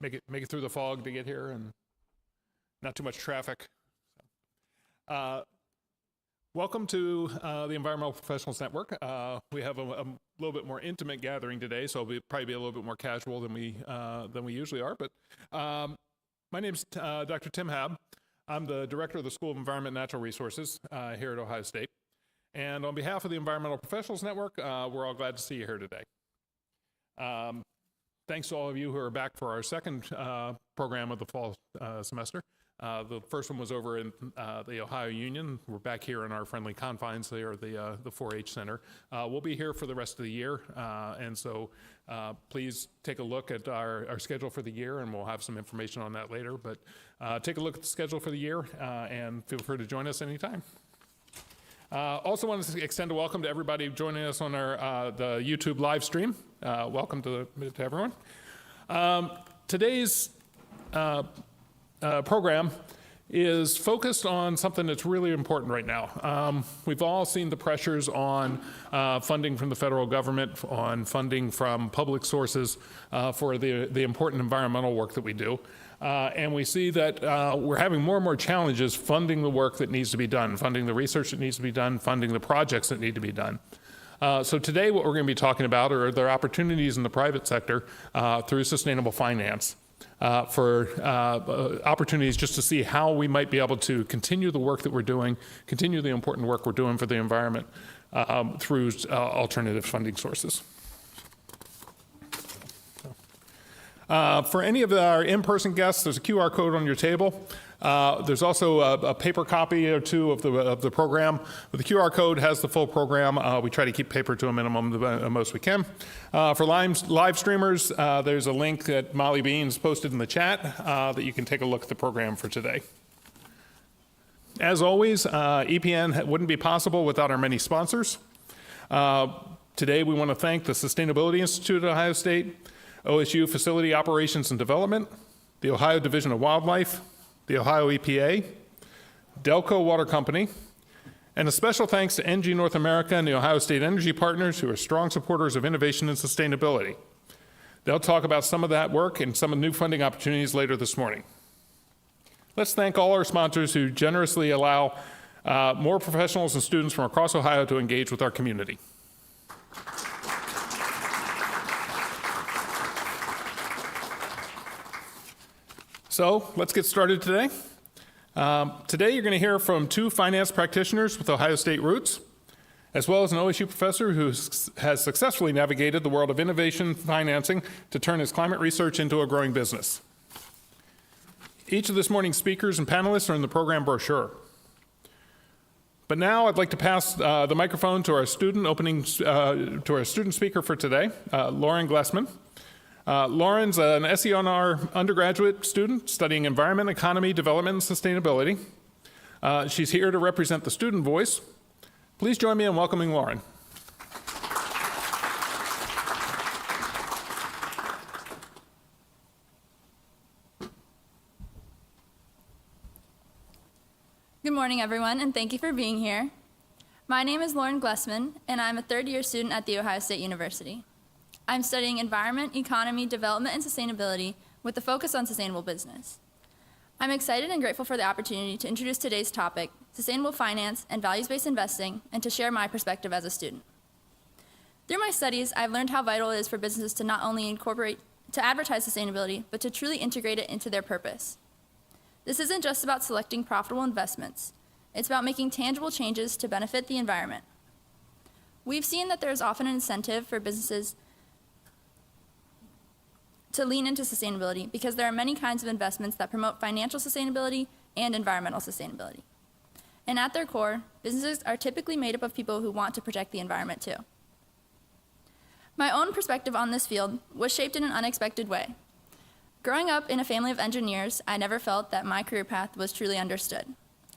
make it through the fog to get here, and not too much traffic. Welcome to the Environmental Professionals Network. We have a little bit more intimate gathering today, so it'll probably be a little bit more casual than we usually are. But my name's Dr. Tim Haab. I'm the director of the School of Environment and Natural Resources here at Ohio State. And on behalf of the Environmental Professionals Network, we're all glad to see you here today. Thanks to all of you who are back for our second program of the fall semester. The first one was over in the Ohio Union. We're back here in our friendly confines there, the 4-H Center. We'll be here for the rest of the year, and so please take a look at our schedule for the year, and we'll have some information on that later. But take a look at the schedule for the year, and feel free to join us anytime. Also want to extend a welcome to everybody joining us on our the YouTube live stream. Welcome to everyone. Today's program is focused on something that's really important right now. We've all seen the pressures on funding from the federal government, on funding from public sources for the important environmental work that we do. And we see that we're having more and more challenges funding the work that needs to be done, funding the research that needs to be done, funding the projects that need to be done. So today what we're going to be talking about are the opportunities in the private sector through sustainable finance for opportunities just to see how we might be able to continue the work that we're doing, continue the important work we're doing for the environment through alternative funding sources. For any of our in-person guests, there's a QR code on your table. There's also a paper copy or two of the program. But the QR code has the full program. We try to keep paper to a minimum the most we can. For live streamers, there's a link that Molly Beans posted in the chat that you can take a look at the program for today. As always, EPN wouldn't be possible without our many sponsors. Today we want to thank the Sustainability Institute at Ohio State, OSU Facility Operations and Development, the Ohio Division of Wildlife, the Ohio EPA, Delco Water Company, and a special thanks to NG North America and the Ohio State Energy Partners, who are strong supporters of innovation and sustainability. They'll talk about some of that work and some of the new funding opportunities later this morning. Let's thank all our sponsors who generously allow more professionals and students from across Ohio to engage with our community. So let's get started today. Today you're going to hear from two finance practitioners with Ohio State roots, as well as an OSU professor who has successfully navigated the world of innovation financing to turn his climate research into a growing business. Each of this morning's speakers and panelists are in the program brochure. But now I'd like to pass the microphone to our student speaker for today, Lauren Glessman. Lauren's an SENR undergraduate student studying environment, economy, development, and sustainability. She's here to represent the student voice. Please join me in welcoming Lauren. Good morning, everyone, and thank you for being here. My name is Lauren Glessman, and I'm a third-year student at The Ohio State University. I'm studying environment, economy, development, and sustainability with a focus on sustainable business. I'm excited and grateful for the opportunity to introduce today's topic, sustainable finance and values-based investing, and to share my perspective as a student. Through my studies, I've learned how vital it is for businesses to not only advertise sustainability, but to truly integrate it into their purpose. This isn't just about selecting profitable investments. It's about making tangible changes to benefit the environment. We've seen that there is often an incentive for businesses to lean into sustainability because there are many kinds of investments that promote financial sustainability and environmental sustainability. And at their core, businesses are typically made up of people who want to protect the environment too. My own perspective on this field was shaped in an unexpected way. Growing up in a family of engineers, I never felt that my career path was truly understood.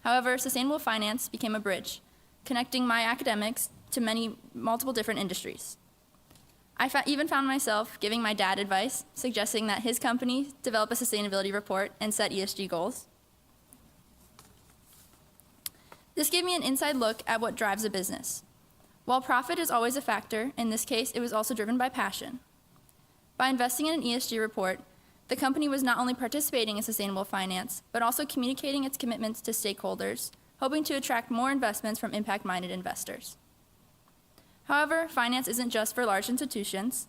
However, sustainable finance became a bridge, connecting my academics to multiple different industries. I even found myself giving my dad advice, suggesting that his company develop a sustainability report and set ESG goals. This gave me an inside look at what drives a business. While profit is always a factor, in this case, it was also driven by passion. By investing in an ESG report, The company was not only participating in sustainable finance, but also communicating its commitments to stakeholders, hoping to attract more investments from impact-minded investors. However, finance isn't just for large institutions.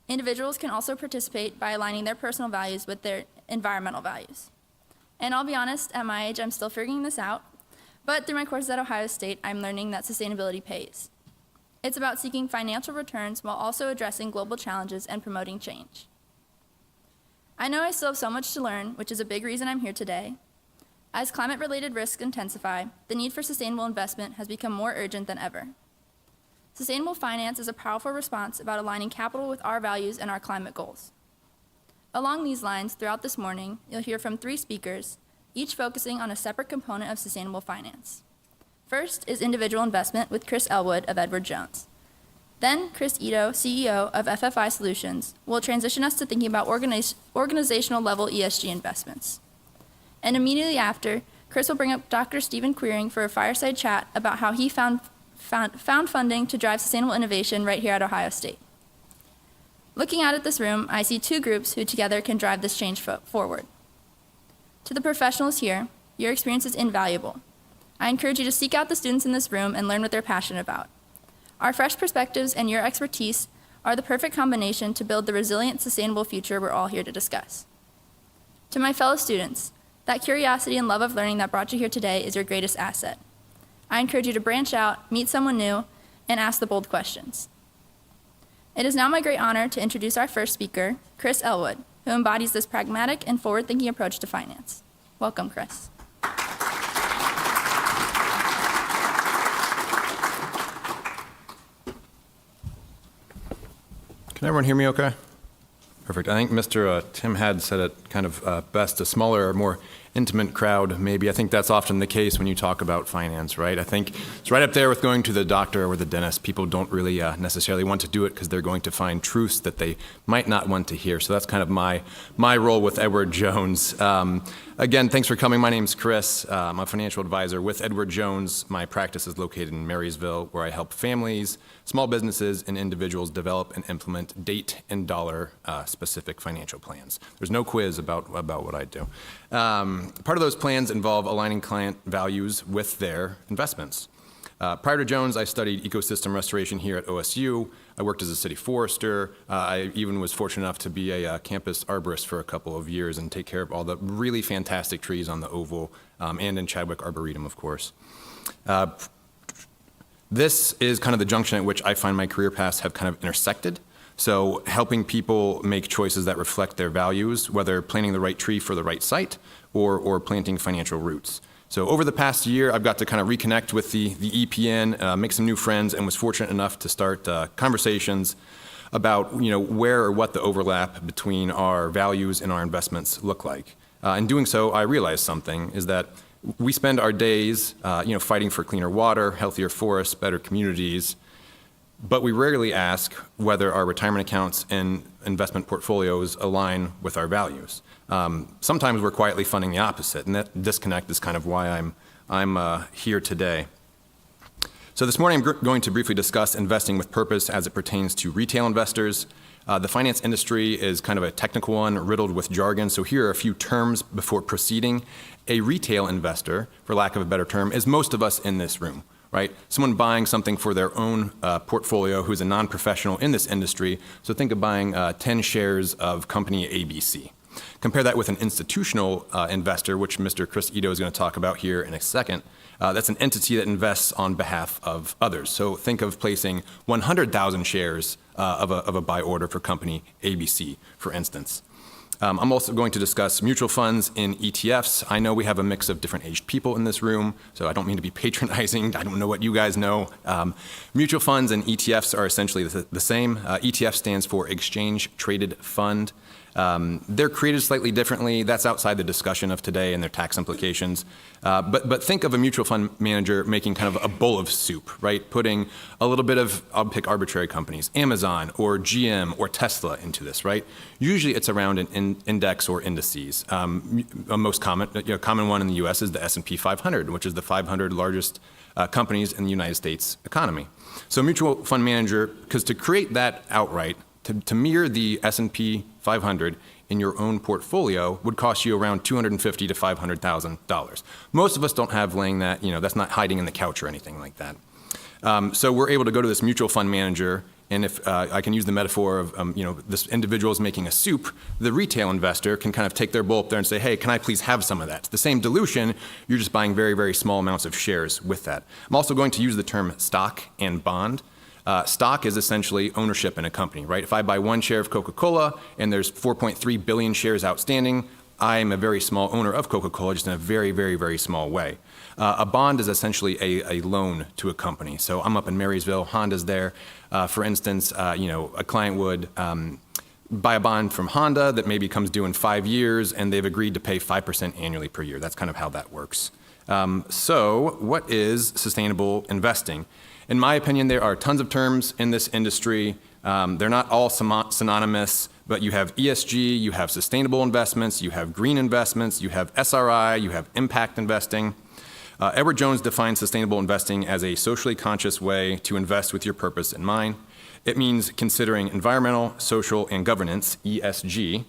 Individuals can also participate by aligning their personal values with their environmental values. And I'll be honest, at my age, I'm still figuring this out, but through my courses at Ohio State, I'm learning that sustainability pays. It's about seeking financial returns while also addressing global challenges and promoting change. I know I still have so much to learn, which is a big reason I'm here today. As climate-related risks intensify, the need for sustainable investment has become more urgent than ever. Sustainable finance is a powerful response about aligning capital with our values and our climate goals. Along these lines, throughout this morning, you'll hear from 3 speakers, each focusing on a separate component of sustainable finance. First is individual investment with Chris Ellwood of Edward Jones. Then, Chris Ito, CEO of FFI Solutions, will transition us to thinking about organizational level ESG investments. And immediately after, Chris will bring up Dr. Steven Quiring for a fireside chat about how he found funding to drive sustainable innovation right here at Ohio State. Looking out at this room, I see 2 groups who together can drive this change forward. To the professionals here, your experience is invaluable. I encourage you to seek out the students in this room and learn what they're passionate about. Our fresh perspectives and your expertise are the perfect combination to build the resilient, sustainable future we're all here to discuss. To my fellow students, that curiosity and love of learning that brought you here today is your greatest asset. I encourage you to branch out, meet someone new, and ask the bold questions. It is now my great honor to introduce our first speaker, Chris Ellwood, who embodies this pragmatic and forward-thinking approach to finance. Welcome, Chris. Can everyone hear me okay? Perfect. I think Mr. Tim had said it kind of best, a smaller, more intimate crowd, maybe. I think that's often the case when you talk about finance, right? I think it's right up there with going to the doctor or the dentist. People don't really necessarily want to do it because they're going to find truths that they might not want to hear. So that's kind of my role with Edward Jones. Again, thanks for coming. My name's Chris. I'm a financial advisor with Edward Jones. My practice is located in Marysville, where I help families, small businesses, and individuals develop and implement date and dollar specific financial plans. There's no quiz about what I do. Part of those plans involve aligning client values with their investments. Prior to Jones, I studied ecosystem restoration here at OSU. I worked as a city forester. I even was fortunate enough to be a campus arborist for a couple of years and take care of all the really fantastic trees on the Oval and in Chadwick Arboretum, of course. This is kind of the junction at which I find my career paths have kind of intersected. So helping people make choices that reflect their values, whether planting the right tree for the right site or planting financial roots. So over the past year, I've got to kind of reconnect with the EPN, make some new friends, and was fortunate enough to start conversations about where or what the overlap between our values and our investments look like. In doing so, I realized something, is that we spend our days fighting for cleaner water, healthier forests, better communities, but we rarely ask whether our retirement accounts and investment portfolios align with our values. Sometimes we're quietly funding the opposite, and that disconnect is kind of why I'm here today. So this morning I'm going to briefly discuss investing with purpose as it pertains to retail investors. The finance industry is kind of a technical one, riddled with jargon, so here are a few terms before proceeding. A retail investor, for lack of a better term, is most of us in this room. Right? Someone buying something for their own portfolio who's a non-professional in this industry. So think of buying 10 shares of company ABC. Compare that with an institutional investor, which Mr. Chris Ito is going to talk about here in a second. That's an entity that invests on behalf of others. So think of placing 100,000 shares of a buy order for company ABC, for instance. I'm also going to discuss mutual funds and ETFs. I know we have a mix of different aged people in this room, so I don't mean to be patronizing. I don't know what you guys know. Mutual funds and ETFs are essentially the same. ETF stands for Exchange Traded Fund. They're created slightly differently. That's outside the discussion of today and their tax implications. But think of a mutual fund manager making kind of a bowl of soup, right? Putting a little bit of, I'll pick arbitrary companies, Amazon or GM or Tesla into this, right? Usually it's around an index or indices. A most common one in the U.S. is the S&P 500, which is the 500 largest companies in the United States economy. So mutual fund manager, because to create that outright, to mirror the S&P 500 in your own portfolio would cost you around $250,000 to $500,000. Most of us don't have laying that, that's not hiding in the couch or anything like that. So we're able to go to this mutual fund manager, and if I can use the metaphor of, this individual is making a soup, the retail investor can kind of take their bowl up there and say, hey, can I please have some of that? It's the same dilution, you're just buying very, very small amounts of shares with that. I'm also going to use the term stock and bond. Stock is essentially ownership in a company, right? If I buy one share of Coca-Cola and there's 4.3 billion shares outstanding, I'm a very small owner of Coca-Cola, just in a very, very, very small way. A bond is essentially a loan to a company. So I'm up in Marysville, Honda's there. For instance, a client would buy a bond from Honda that maybe comes due in 5 years, and they've agreed to pay 5% annually per year. That's kind of how that works. So what is sustainable investing? In my opinion, there are tons of terms in this industry. They're not all synonymous, but you have ESG, you have sustainable investments, you have green investments, you have SRI, you have impact investing. Edward Jones defines sustainable investing as a socially conscious way to invest with your purpose in mind. It means considering environmental, social, and governance, ESG,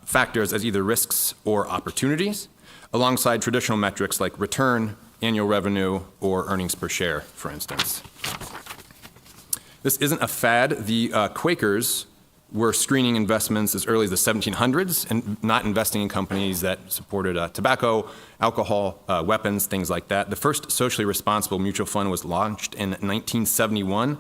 factors as either risks or opportunities, alongside traditional metrics like return, annual revenue, or earnings per share, for instance. This isn't a fad. The Quakers were screening investments as early as the 1700s and not investing in companies that supported tobacco, alcohol, weapons, things like that. The first socially responsible mutual fund was launched in 1971.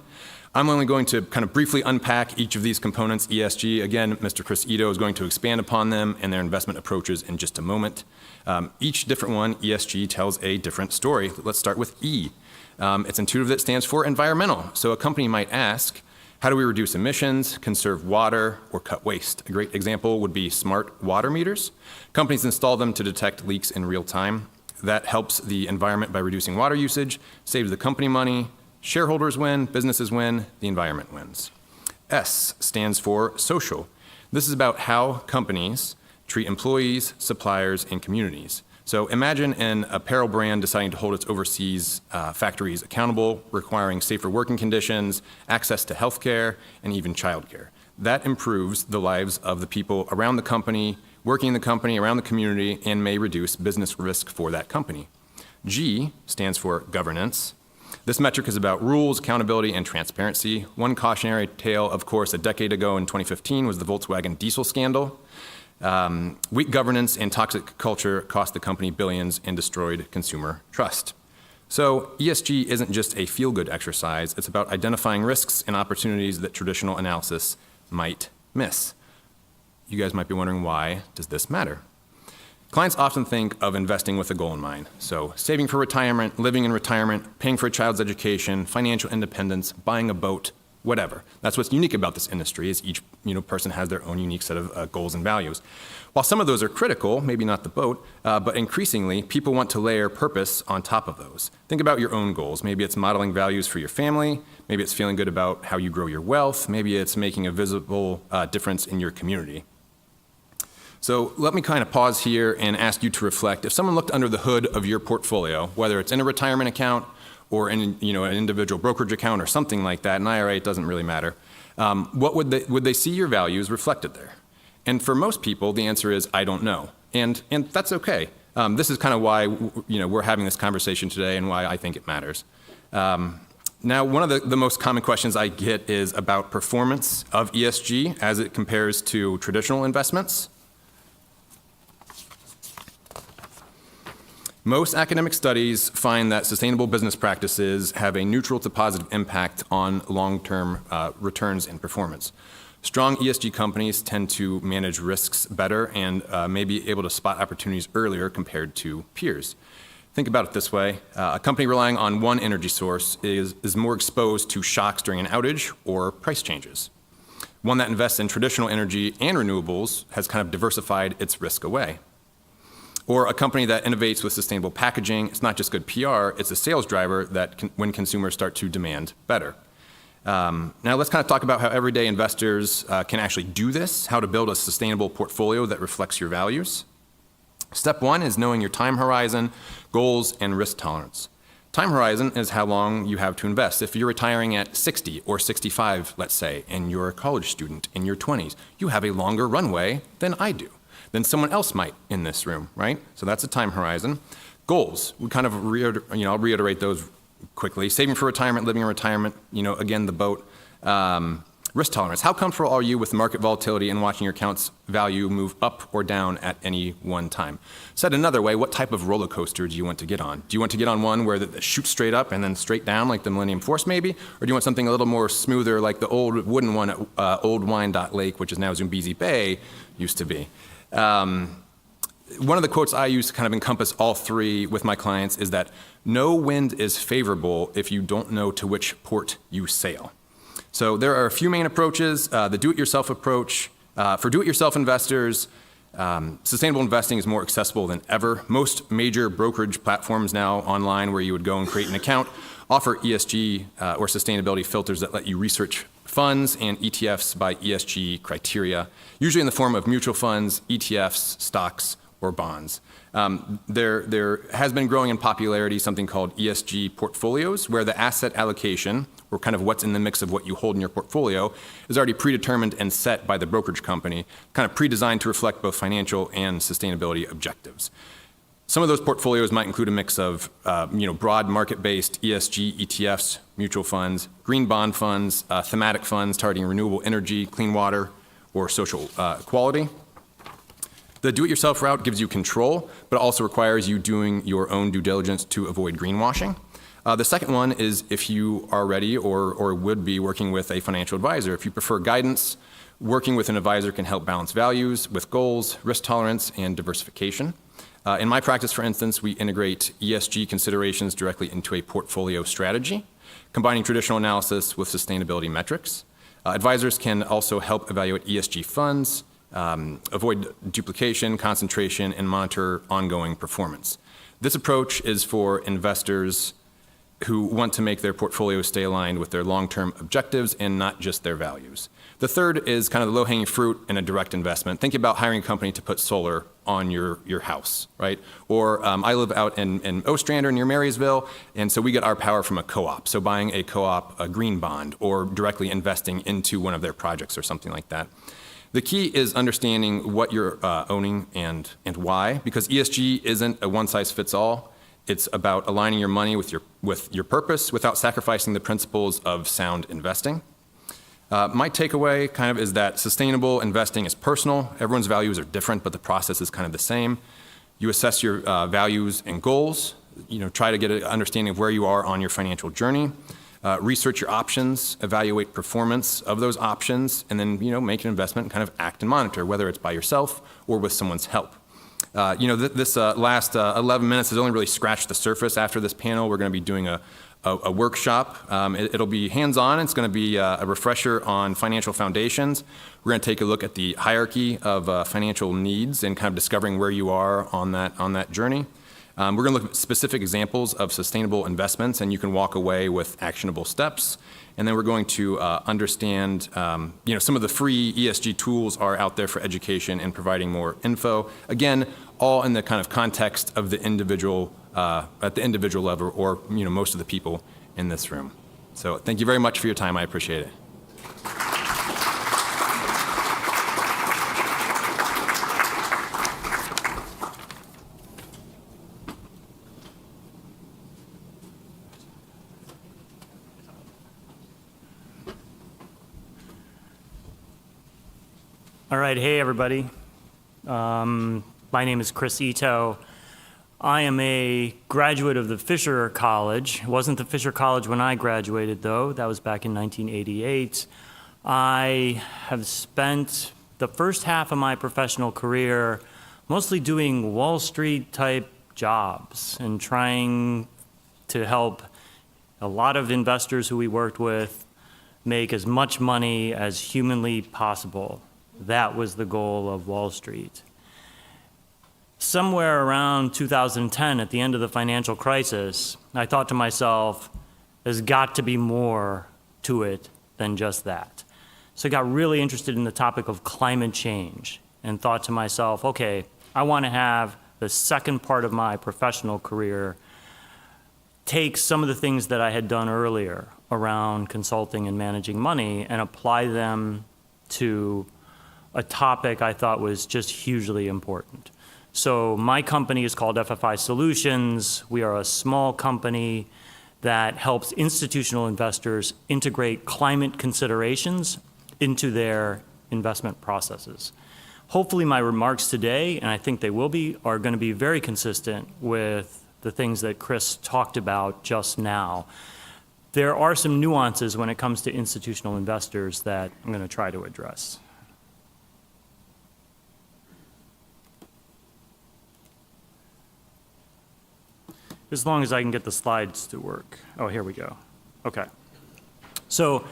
I'm only going to kind of briefly unpack each of these components. ESG, again, Mr. Chris Ito is going to expand upon them and their investment approaches in just a moment. Each different one, ESG, tells a different story. Let's start with E. It's intuitive that stands for environmental. So a company might ask, how do we reduce emissions, conserve water, or cut waste? A great example would be smart water meters. Companies install them to detect leaks in real time. That helps the environment by reducing water usage, saves the company money, shareholders win, businesses win, the environment wins. S stands for social. This is about how companies treat employees, suppliers, and communities. So imagine an apparel brand deciding to hold its overseas factories accountable, requiring safer working conditions, access to healthcare, and even childcare. That improves the lives of the people around the company, working in the company, around the community, and may reduce business risk for that company. G stands for governance. This metric is about rules, accountability, and transparency. One cautionary tale, of course, a decade ago in 2015 was the Volkswagen diesel scandal. Weak governance and toxic culture cost the company billions and destroyed consumer trust. So ESG isn't just a feel-good exercise. It's about identifying risks and opportunities that traditional analysis might miss. You guys might be wondering, why does this matter? Clients often think of investing with a goal in mind. So saving for retirement, living in retirement, paying for a child's education, financial independence, buying a boat, whatever. That's what's unique about this industry, is each person has their own unique set of goals and values. While some of those are critical, maybe not the boat, but increasingly, people want to layer purpose on top of those. Think about your own goals. Maybe it's modeling values for your family. Maybe it's feeling good about how you grow your wealth. Maybe it's making a visible difference in your community. So let me kind of pause here and ask you to reflect. If someone looked under the hood of your portfolio, whether it's in a retirement account or in an individual brokerage account or something like that, an IRA, it doesn't really matter, what would they see your values reflected there? And for most people, the answer is, I don't know. And that's okay. This is kind of why we're having this conversation today and why I think it matters. Now, one of the most common questions I get is about performance of ESG as it compares to traditional investments. Most academic studies find that sustainable business practices have a neutral to positive impact on long-term returns and performance. Strong ESG companies tend to manage risks better and may be able to spot opportunities earlier compared to peers. Think about it this way. A company relying on one energy source is more exposed to shocks during an outage or price changes. One that invests in traditional energy and renewables has kind of diversified its risk away. Or a company that innovates with sustainable packaging, it's not just good PR, it's a sales driver that when consumers start to demand better. Now let's kind of talk about how everyday investors can actually do this, how to build a sustainable portfolio that reflects your values. Step one is knowing your time horizon, goals, and risk tolerance. Time horizon is how long you have to invest. If you're retiring at 60 or 65, let's say, and you're a college student in your 20s, you have a longer runway than I do, than someone else might in this room, right? So that's a time horizon. Goals, we kind of, I'll reiterate those quickly. Saving for retirement, living in retirement, again, the boat. Risk tolerance, how comfortable are you with market volatility and watching your account's value move up or down at any one time? Said another way, what type of roller coaster do you want to get on? Do you want to get on one where it shoots straight up and then straight down like the Millennium Force maybe? Or do you want something a little more smoother like the old wooden one at Old Wyandotte Lake, which is now Zambezi Bay, used to be? One of the quotes I use to kind of encompass all three with my clients is that no wind is favorable if you don't know to which port you sail. So there are a few main approaches. The do-it-yourself approach. For do-it-yourself investors, sustainable investing is more accessible than ever. Most major brokerage platforms now online where you would go and create an account offer ESG or sustainability filters that let you research funds and ETFs by ESG criteria, usually in the form of mutual funds, ETFs, stocks, or bonds. There has been growing in popularity something called ESG portfolios, where the asset allocation, or kind of what's in the mix of what you hold in your portfolio, is already predetermined and set by the brokerage company, kind of pre-designed to reflect both financial and sustainability objectives. Some of those portfolios might include a mix of broad market-based ESG ETFs, mutual funds, green bond funds, thematic funds targeting renewable energy, clean water, or social equality. The do-it-yourself route gives you control, but also requires you doing your own due diligence to avoid greenwashing. The second one is if you are ready or would be working with a financial advisor. If you prefer guidance, working with an advisor can help balance values with goals, risk tolerance, and diversification. In my practice, for instance, we integrate ESG considerations directly into a portfolio strategy, combining traditional analysis with sustainability metrics. Advisors can also help evaluate ESG funds, avoid duplication, concentration, and monitor ongoing performance. This approach is for investors who want to make their portfolio stay aligned with their long-term objectives and not just their values. The third is kind of the low-hanging fruit in a direct investment. Think about hiring a company to put solar on your house, right? Or I live out in Ostrander near Marysville, and so we get our power from a co-op. So buying a co-op, a green bond, or directly investing into one of their projects or something like that. The key is understanding what you're owning and why, because ESG isn't a one-size-fits-all. It's about aligning your money with your purpose without sacrificing the principles of sound investing. My takeaway kind of is that sustainable investing is personal. Everyone's values are different, but the process is kind of the same. You assess your values and goals. Try to get an understanding of where you are on your financial journey. Research your options, evaluate performance of those options, and then make an investment and kind of act and monitor, whether it's by yourself or with someone's help. This last 11 minutes has only really scratched the surface. After this panel, we're going to be doing a workshop. It'll be hands-on. It's going to be a refresher on financial foundations. We're going to take a look at the hierarchy of financial needs and kind of discovering where you are on that journey. We're going to look at specific examples of sustainable investments, and you can walk away with actionable steps. And then we're going to understand, some of the free ESG tools are out there for education and providing more info. Again, all in the kind of context of the individual, at the individual level, or most of the people in this room. So thank you very much for your time. I appreciate it. All right, hey everybody. My name is Chris Ito. I am a graduate of the Fisher College. It wasn't the Fisher College when I graduated though, that was back in 1988. I have spent the first half of my professional career mostly doing Wall Street type jobs and trying to help a lot of investors who we worked with make as much money as humanly possible. That was the goal of Wall Street. Somewhere around 2010, at the end of the financial crisis, I thought to myself, there's got to be more to it than just that. So I got really interested in the topic of climate change and thought to myself, okay, I want to have the second part of my professional career take some of the things that I had done earlier around consulting and managing money and apply them to a topic I thought was just hugely important. So my company is called FFI Solutions. We are a small company that helps institutional investors integrate climate considerations into their investment processes. Hopefully my remarks today, and I think they will be, are going to be very consistent with the things that Chris talked about just now. There are some nuances when it comes to institutional investors that I'm going to try to address. As long as I can get the slides to work. Oh, here we go. Okay. So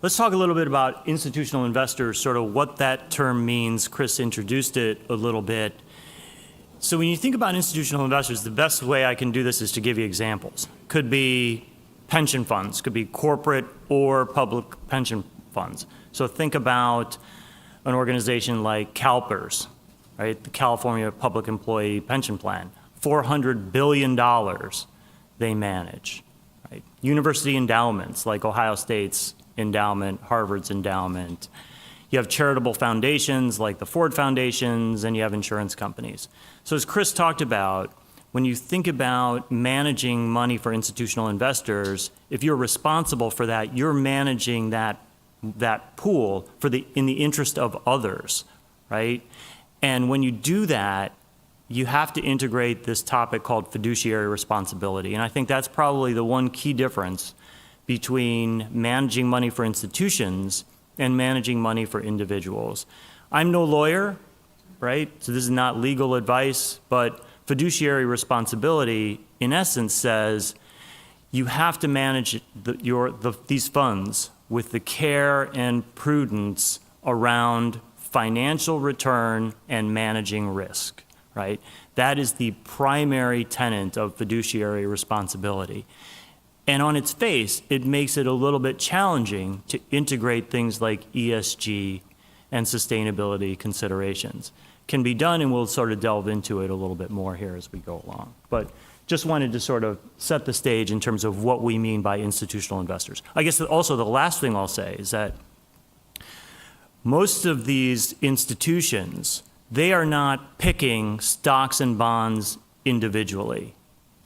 let's talk a little bit about institutional investors, sort of what that term means. Chris introduced it a little bit. So when you think about institutional investors, the best way I can do this is to give you examples. Could be pension funds, could be corporate or public pension funds. So think about an organization like CalPERS, right? The California Public Employee Pension Plan. $400 billion they manage, right? University endowments like Ohio State's endowment, Harvard's endowment. You have charitable foundations like the Ford Foundations, and you have insurance companies. So as Chris talked about, when you think about managing money for institutional investors, if you're responsible for that, you're managing that pool in the interest of others, right? And when you do that, you have to integrate this topic called fiduciary responsibility. And I think that's probably the one key difference between managing money for institutions and managing money for individuals. I'm no lawyer, right? So this is not legal advice, but fiduciary responsibility, in essence, says you have to manage these funds with the care and prudence around financial return and managing risk. Right? That is the primary tenet of fiduciary responsibility. And on its face, it makes it a little bit challenging to integrate things like ESG and sustainability considerations. Can be done, and we'll sort of delve into it a little bit more here as we go along. But just wanted to sort of set the stage in terms of what we mean by institutional investors. I guess also the last thing I'll say is that most of these institutions, they are not picking stocks and bonds individually,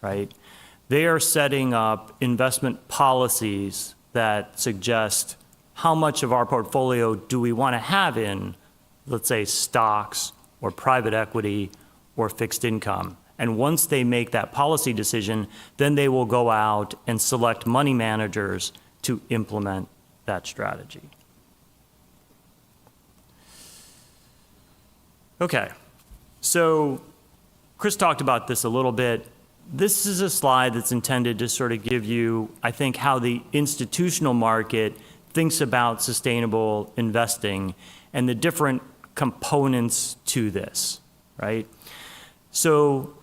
right? They are setting up investment policies that suggest how much of our portfolio do we want to have in, let's say, stocks or private equity or fixed income. And once they make that policy decision, then they will go out and select money managers to implement that strategy. Okay, so Chris talked about this a little bit. This is a slide that's intended to sort of give you, I think, how the institutional market thinks about sustainable investing and the different components to this, right? So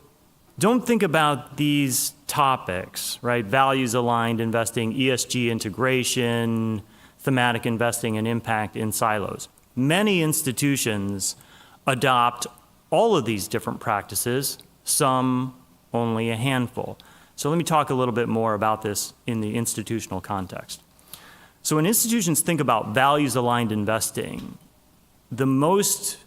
don't think about these topics, right? Values-aligned investing, ESG integration, thematic investing, and impact in silos. Many institutions adopt all of these different practices, some only a handful. So let me talk a little bit more about this in the institutional context. So when institutions think about values-aligned investing, the most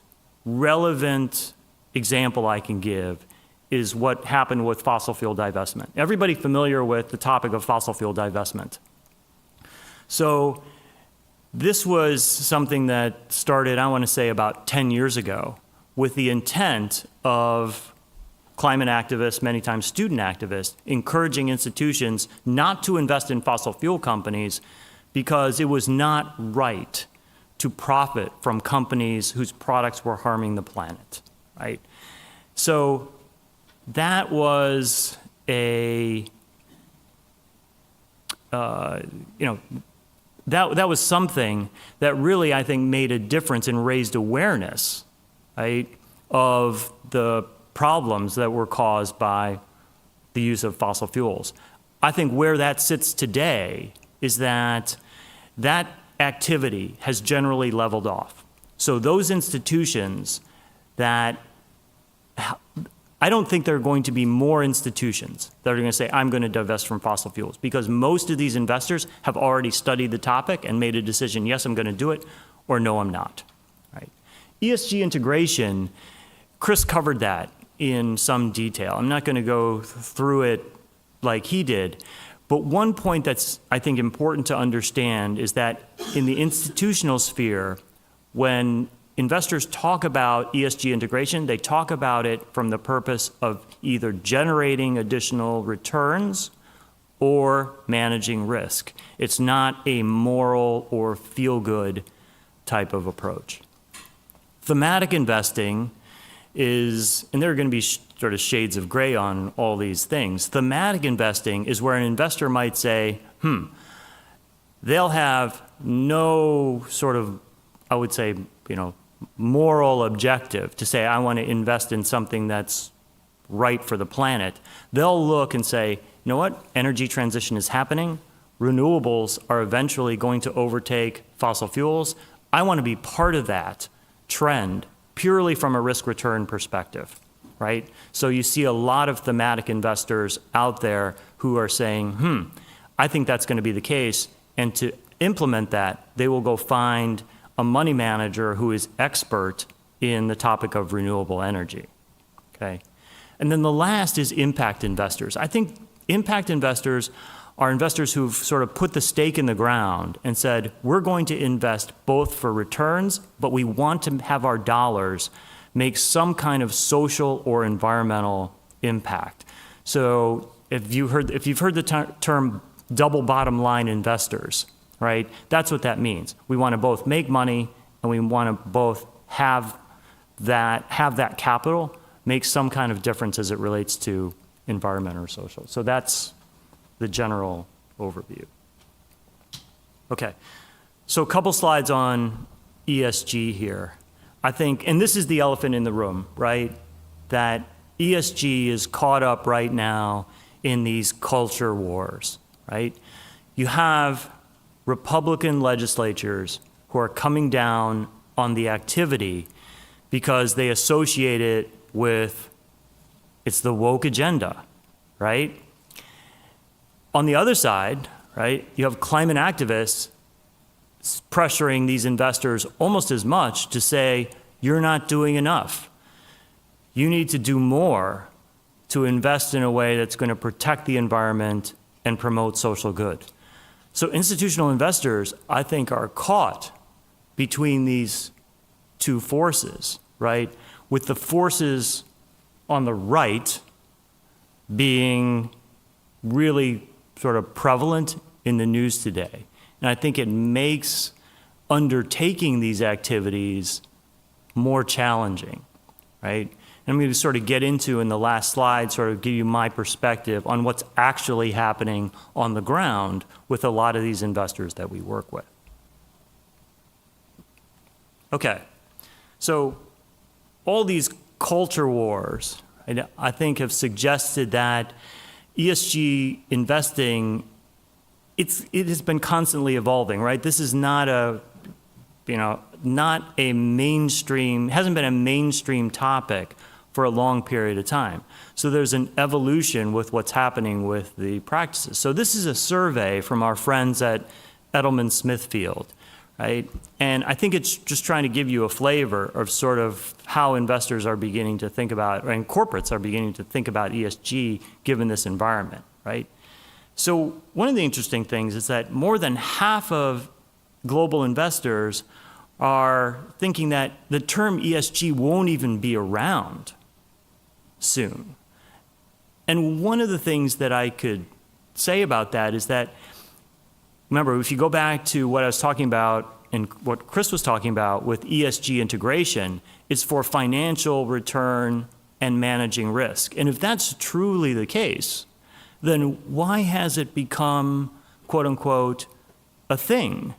relevant example I can give is what happened with fossil fuel divestment. Everybody familiar with the topic of fossil fuel divestment? So this was something that started, I want to say, about 10 years ago with the intent of climate activists, many times student activists, encouraging institutions not to invest in fossil fuel companies because it was not right to profit from companies whose products were harming the planet, right? So that was that was something that really, I think, made a difference and raised awareness, right, of the problems that were caused by the use of fossil fuels. I think where that sits today is that that activity has generally leveled off. So those institutions that I don't think there are going to be more institutions that are going to say, I'm going to divest from fossil fuels, because most of these investors have already studied the topic and made a decision, yes, I'm going to do it, or no, I'm not. Right? ESG integration, Chris covered that in some detail. I'm not going to go through it like he did, but one point that's, I think, important to understand is that in the institutional sphere, when investors talk about ESG integration, they talk about it from the purpose of either generating additional returns or managing risk. It's not a moral or feel-good type of approach. Thematic investing is, and there are going to be sort of shades of gray on all these things. Thematic investing is where an investor might say, they'll have no sort of, I would say, moral objective to say, I want to invest in something that's right for the planet. They'll look and say, you know what? Energy transition is happening. Renewables are eventually going to overtake fossil fuels. I want to be part of that trend purely from a risk-return perspective, right? So you see a lot of thematic investors out there who are saying, I think that's going to be the case. And to implement that, they will go find a money manager who is expert in the topic of renewable energy, okay? And then the last is impact investors. I think impact investors are investors who've sort of put the stake in the ground and said, we're going to invest both for returns, but we want to have our dollars make some kind of social or environmental impact. So if you've heard the term double bottom line investors, right? That's what that means. We want to both make money and we want to both have that capital make some kind of difference as it relates to environment or social. So that's the general overview. Okay, so a couple slides on ESG here. I think, and this is the elephant in the room, right? That ESG is caught up right now in these culture wars, right? You have Republican legislatures who are coming down on the activity because they associate it with, it's the woke agenda, right? On the other side, right, you have climate activists pressuring these investors almost as much to say, you're not doing enough. You need to do more to invest in a way that's going to protect the environment and promote social good. So institutional investors, I think, are caught between these two forces, right? With the forces on the right being really sort of prevalent in the news today. And I think it makes undertaking these activities more challenging, right? And I'm going to sort of get into in the last slide, sort of give you my perspective on what's actually happening on the ground with a lot of these investors that we work with. Okay, so all these culture wars, I think, have suggested that ESG investing, it has been constantly evolving, right? This is not a, not a mainstream, hasn't been a mainstream topic for a long period of time. So there's an evolution with what's happening with the practices. So this is a survey from our friends at Edelman Smithfield, right? And I think it's just trying to give you a flavor of sort of how investors are beginning to think about, and corporates are beginning to think about ESG given this environment, right? So one of the interesting things is that more than half of global investors are thinking that the term ESG won't even be around soon. And one of the things that I could say about that is that, remember, if you go back to what I was talking about and what Chris was talking about with ESG integration, it's for financial return and managing risk. And if that's truly the case, then why has it become, quote unquote, a thing?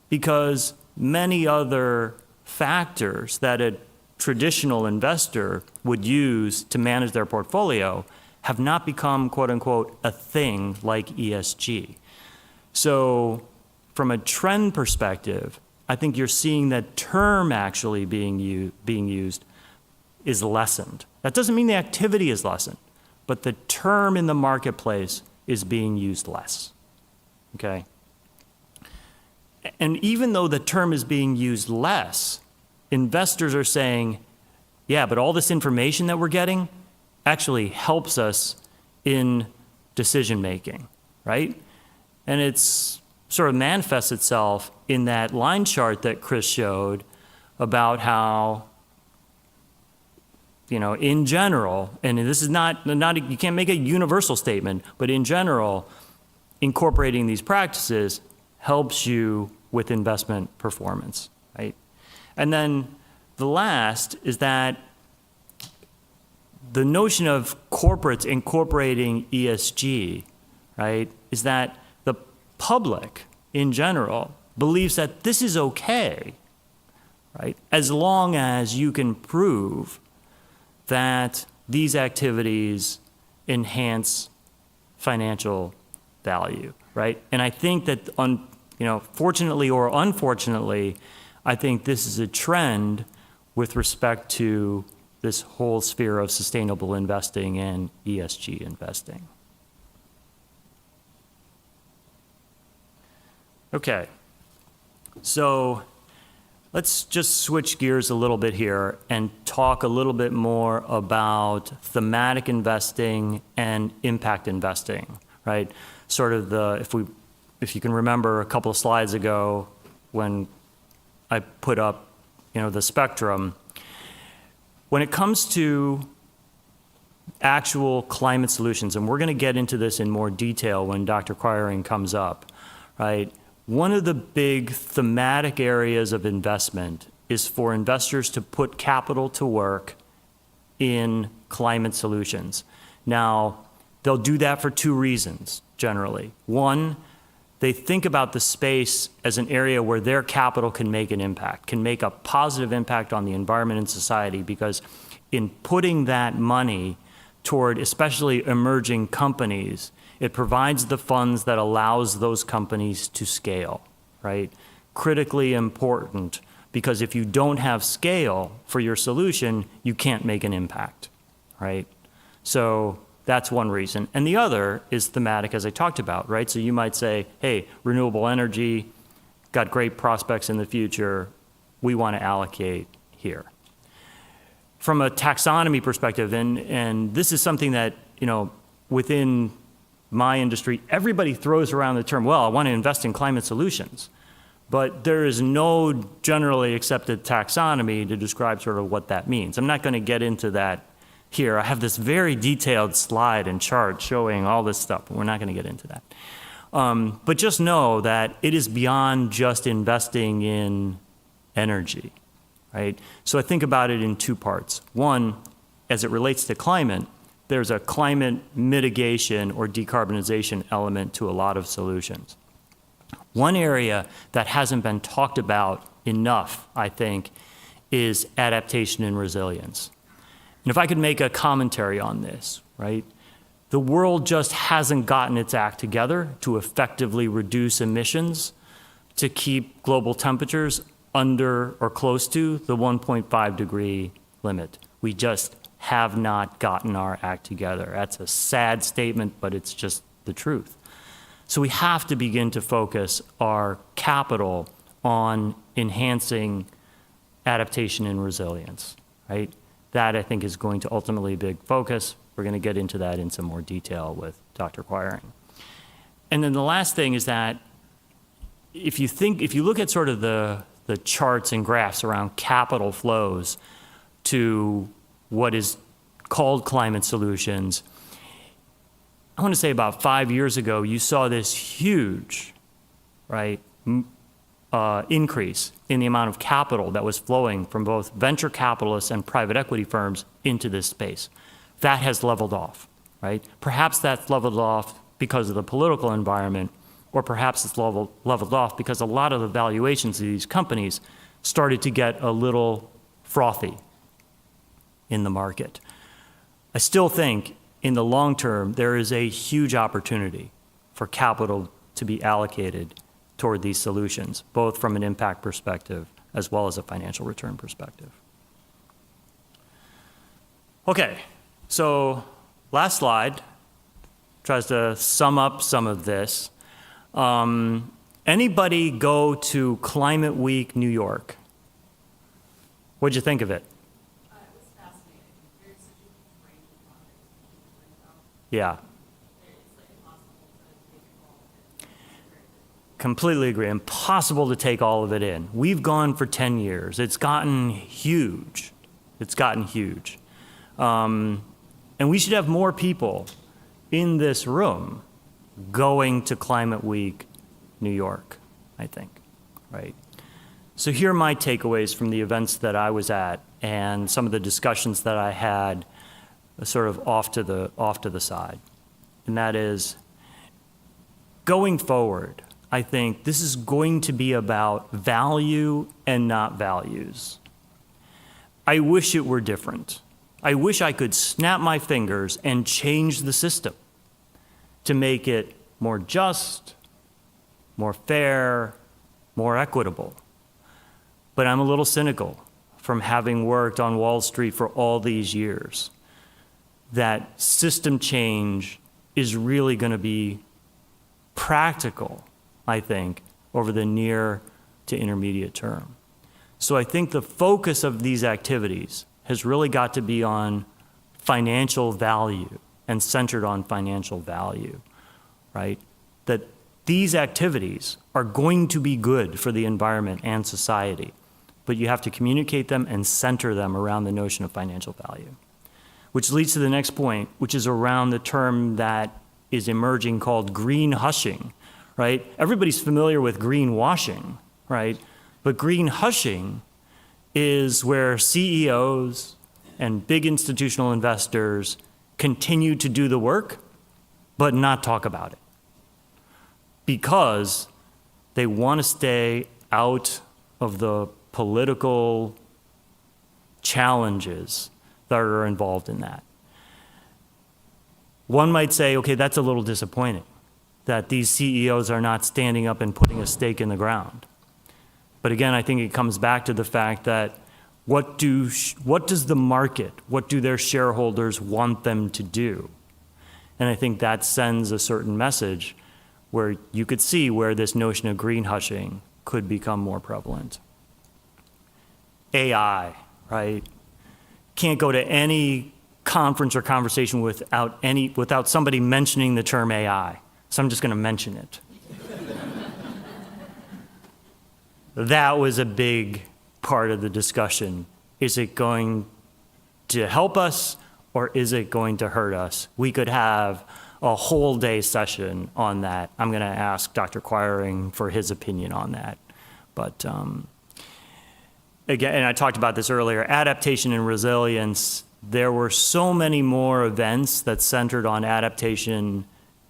Because many other factors that a traditional investor would use to manage their portfolio have not become, quote unquote, a thing like ESG. So from a trend perspective, I think you're seeing that term actually being used is lessened. That doesn't mean the activity is lessened, but the term in the marketplace is being used less, okay? And even though the term is being used less, investors are saying, yeah, but all this information that we're getting actually helps us in decision-making, right? And it's sort of manifests itself in that line chart that Chris showed about how, you know, in general, and this is not you can't make a universal statement, but in general, incorporating these practices helps you with investment performance, right? And then the last is that the notion of corporates incorporating ESG, right, is that the public in general believes that this is okay, right, as long as you can prove that these activities enhance financial value, right? And I think that, fortunately or unfortunately, I think this is a trend with respect to this whole sphere of sustainable investing and ESG investing. Okay, so let's just switch gears a little bit here and talk a little bit more about thematic investing and impact investing, right? Sort of if you can remember a couple of slides ago when I put up, the spectrum. When it comes to actual climate solutions, and we're going to get into this in more detail when Dr. Quiring comes up, right? One of the big thematic areas of investment is for investors to put capital to work in climate solutions. Now, they'll do that for two reasons, generally. One, they think about the space as an area where their capital can make an impact, can make a positive impact on the environment and society, because in putting that money toward especially emerging companies, it provides the funds that allows those companies to scale, right? Critically important, because if you don't have scale for your solution, you can't make an impact, right? So that's one reason. And the other is thematic, as I talked about, right? So you might say, hey, renewable energy, got great prospects in the future, we want to allocate here. From a taxonomy perspective, and this is something that, within my industry, everybody throws around the term, well, I want to invest in climate solutions. But there is no generally accepted taxonomy to describe sort of what that means. I'm not going to get into that here. I have this very detailed slide and chart showing all this stuff, but we're not going to get into that. But just know that it is beyond just investing in energy, right? So I think about it in two parts. One, as it relates to climate, there's a climate mitigation or decarbonization element to a lot of solutions. One area that hasn't been talked about enough, I think, is adaptation and resilience. And if I could make a commentary on this, right? The world just hasn't gotten its act together to effectively reduce emissions to keep global temperatures under or close to the 1.5 degree limit. We just have not gotten our act together. That's a sad statement, but it's just the truth. So we have to begin to focus our capital on enhancing adaptation and resilience, right? That, I think, is going to ultimately be a big focus. We're going to get into that in some more detail with Dr. Quiring. And then the last thing is that if you look at sort of the charts and graphs around capital flows to what is called climate solutions, I want to say about 5 years ago, you saw this huge, right, increase in the amount of capital that was flowing from both venture capitalists and private equity firms into this space. That has leveled off, right? Perhaps that's leveled off because of the political environment, or perhaps it's leveled off because a lot of the valuations of these companies started to get a little frothy in the market. I still think in the long term, there is a huge opportunity for capital to be allocated toward these solutions, both from an impact perspective as well as a financial return perspective. Okay, so last slide tries to sum up some of this. Anybody go to Climate Week New York? What'd you think of it? It was fascinating. There's such a range of projects that you can learn about. Yeah, It's like impossible to take it all. completely agree. Impossible to take all of it in. We've gone for 10 years. It's gotten huge. It's gotten huge. And we should have more people in this room going to Climate Week New York, I think, right? So here are my takeaways from the events that I was at and some of the discussions that I had sort of off to the side. And that is, going forward, I think this is going to be about value and not values. I wish it were different. I wish I could snap my fingers and change the system to make it more just, more fair, more equitable. But I'm a little cynical from having worked on Wall Street for all these years, that system change is really going to be practical, I think, over the near to intermediate term. So I think the focus of these activities has really got to be on financial value and centered on financial value, right? That these activities are going to be good for the environment and society, but you have to communicate them and center them around the notion of financial value. Which leads to the next point, which is around the term that is emerging called green hushing, right? Everybody's familiar with greenwashing, right? But green hushing is where CEOs and big institutional investors continue to do the work, but not talk about it, because they want to stay out of the political challenges that are involved in that. One might say, okay, that's a little disappointing that these CEOs are not standing up and putting a stake in the ground. But again, I think it comes back to the fact that what does the market, what do their shareholders want them to do? And I think that sends a certain message where you could see where this notion of green hushing could become more prevalent. AI, right? Can't go to any conference or conversation without somebody mentioning the term AI. So I'm just going to mention it. That was a big part of the discussion. Is it going to help us or is it going to hurt us? We could have a whole day session on that. I'm going to ask Dr. Quiring for his opinion on that. But again, and I talked about this earlier, adaptation and resilience, there were so many more events that centered on adaptation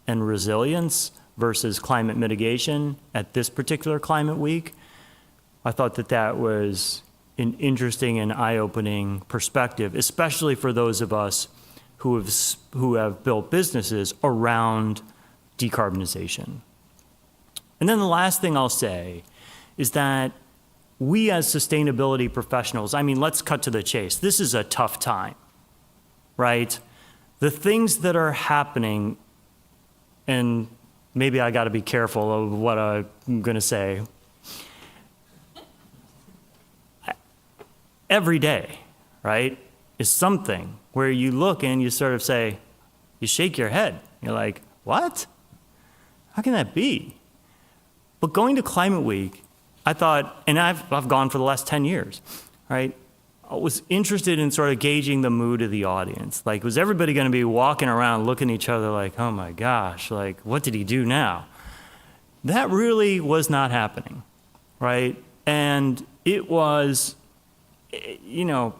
and resilience versus climate mitigation at this particular Climate Week. I thought that that was an interesting and eye-opening perspective, especially for those of us who have built businesses around decarbonization. And then the last thing I'll say is that we as sustainability professionals, I mean, let's cut to the chase. This is a tough time, right? The things that are happening, and maybe I got to be careful of what I'm going to say. Every day, right, is something where you look and you sort of say, you shake your head. You're like, what? How can that be? But going to Climate Week, I thought, and I've gone for the last 10 years, right? I was interested in sort of gauging the mood of the audience. Like, was everybody going to be walking around looking at each other like, oh my gosh, like, what did he do now? That really was not happening, right? And it was, you know,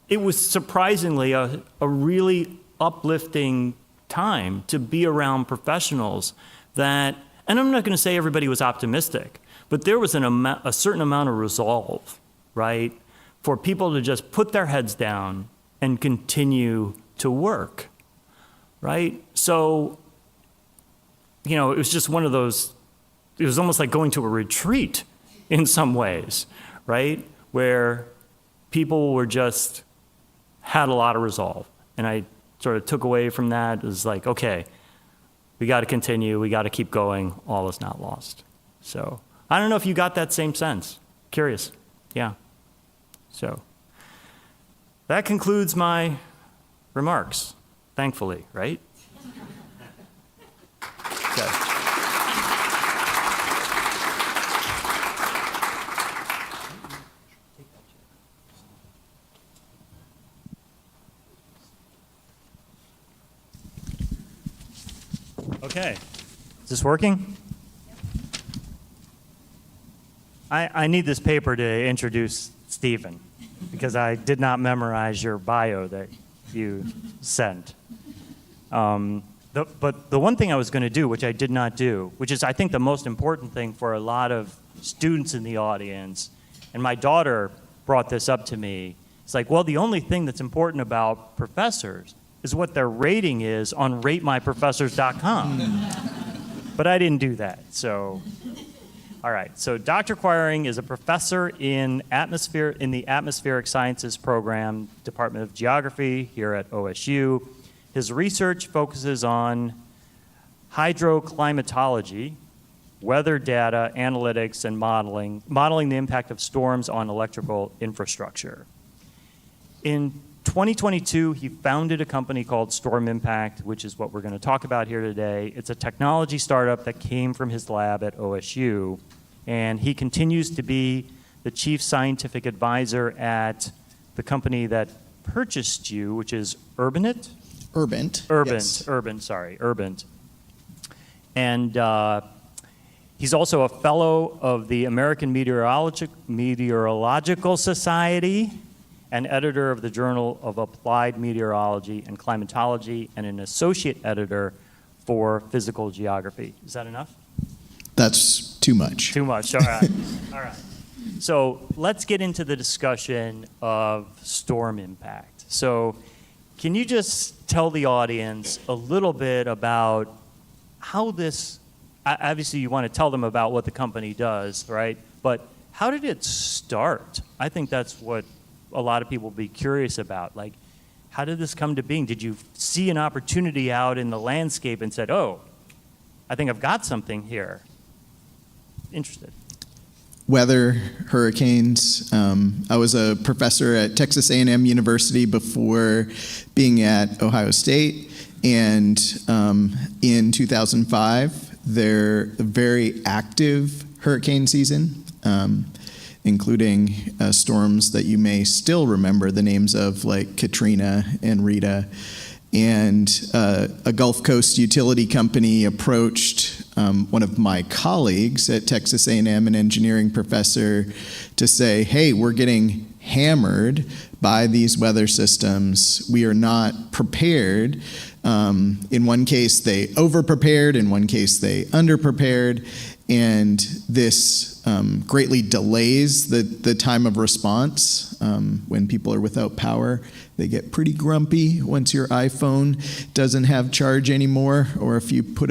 it was surprisingly a really uplifting time to be around professionals that, and I'm not going to say everybody was optimistic, but there was a certain amount of resolve, right, for people to just put their heads down and continue to work, right? So, you know, it was just one of those, it was almost like going to a retreat in some ways, right, where people were just had a lot of resolve. And I sort of took away from that, it was like, okay, we got to continue, we got to keep going, all is not lost. So I don't know if you got that same sense. Curious, yeah. So that concludes my remarks, thankfully, right? Okay. Okay, is this working? I need this paper to introduce Steven, because I did not memorize your bio that you sent. But the one thing I was going to do, which I did not do, which is I think the most important thing for a lot of students in the audience, and my daughter brought this up to me, it's like, well, the only thing that's important about professors is what their rating is on ratemyprofessors.com. But I didn't do that, so. All right, so Dr. Quiring is a professor in the Atmospheric Sciences program, Department of Geography here at OSU. His research focuses on hydroclimatology, weather data, analytics, and modeling the impact of storms on electrical infrastructure. In 2022, he founded a company called StormImpact, which is what we're going to talk about here today. It's a technology startup that came from his lab at OSU, and he continues to be the chief scientific advisor at the company that purchased you, which is Urbint. Yes. Urbint. And he's also a fellow of the American Meteorological Society, an editor of the Journal of Applied Meteorology and Climatology, and an associate editor for Physical Geography. Is that enough? That's too much. Too much, all right. All right. So let's get into the discussion of storm impact. So can you just tell the audience a little bit about how this, obviously you want to tell them about what the company does, right? But how did it start? I think that's what a lot of people will be curious about. Like, how did this come to being? Did you see an opportunity out in the landscape and said, oh, I think I've got something here? Interested. Weather, hurricanes. I was a professor at Texas A&M University before being at Ohio State, and in 2005, they're a very active hurricane season, including storms that you may still remember the names of, like Katrina and Rita. And a Gulf Coast utility company approached one of my colleagues at Texas A&M, an engineering professor, to say, hey, we're getting hammered by these weather systems. We are not prepared. In one case, they over-prepared. In one case, they under-prepared. And this greatly delays the time of response. When people are without power, they get pretty grumpy once your iPhone doesn't have charge anymore, or if you put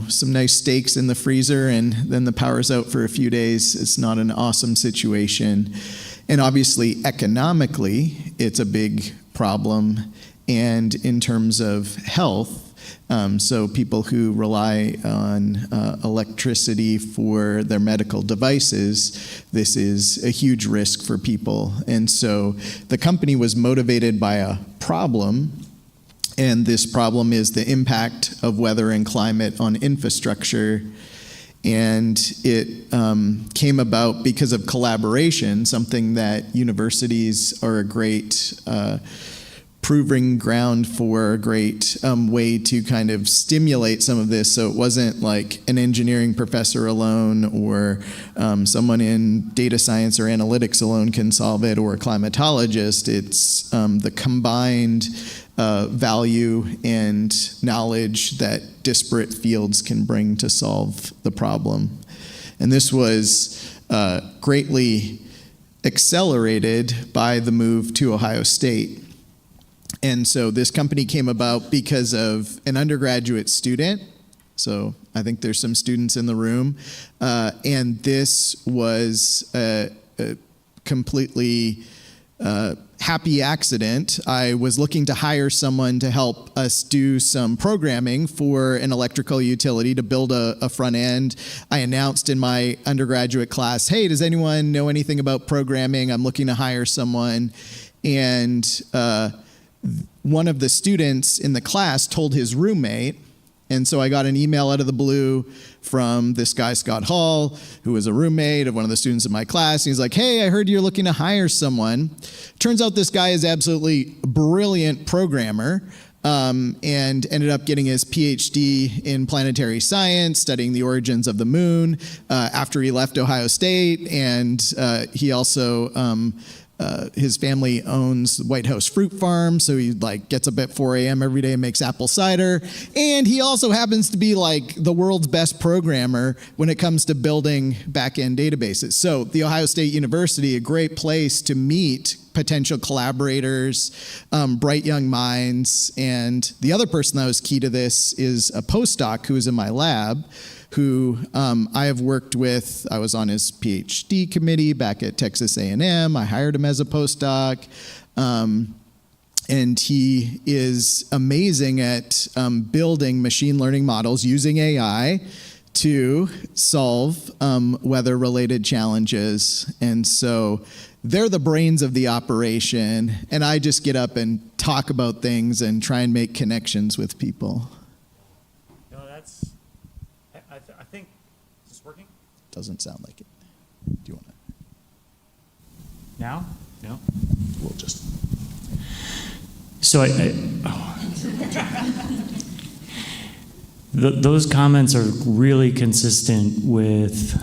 some nice steaks in the freezer and then the power's out for a few days. It's not an awesome situation. And obviously, economically, it's a big problem. And in terms of health, so people who rely on electricity for their medical devices, this is a huge risk for people. And so the company was motivated by a problem, and this problem is the impact of weather and climate on infrastructure. And it came about because of collaboration, something that universities are a great proving ground for, a great way to kind of stimulate some of this. So it wasn't like an engineering professor alone, or someone in data science or analytics alone can solve it, or a climatologist. It's the combined value and knowledge that disparate fields can bring to solve the problem. And this was greatly accelerated by the move to Ohio State. And so this company came about because of an undergraduate student. So I think there's some students in the room. And this was a completely happy accident. I was looking to hire someone to help us do some programming for an electrical utility to build a front end. I announced in my undergraduate class, hey, does anyone know anything about programming? I'm looking to hire someone. And one of the students in the class told his roommate. And so I got an email out of the blue from this guy, Scott Hall, who was a roommate of one of the students in my class. He's like, hey, I heard you're looking to hire someone. Turns out this guy is absolutely brilliant programmer, and ended up getting his PhD in planetary science, studying the origins of the moon, after he left Ohio State. And he also his family owns White House Fruit Farm, so he gets up at 4 a.m. every day and makes apple cider. And he also happens to be the world's best programmer when it comes to building back-end databases. So the Ohio State University, a great place to meet potential collaborators, bright young minds. And the other person that was key to this is a postdoc who was in my lab, who I have worked with. I was on his PhD committee back at Texas A&M. I hired him as a postdoc. And he is amazing at building machine learning models using AI to solve weather-related challenges. And so they're the brains of the operation, and I just get up and talk about things and try and make connections with people. No, that's, I think, is this working? Doesn't sound like it. Do you want to? Now? No? We'll just. So those comments are really consistent with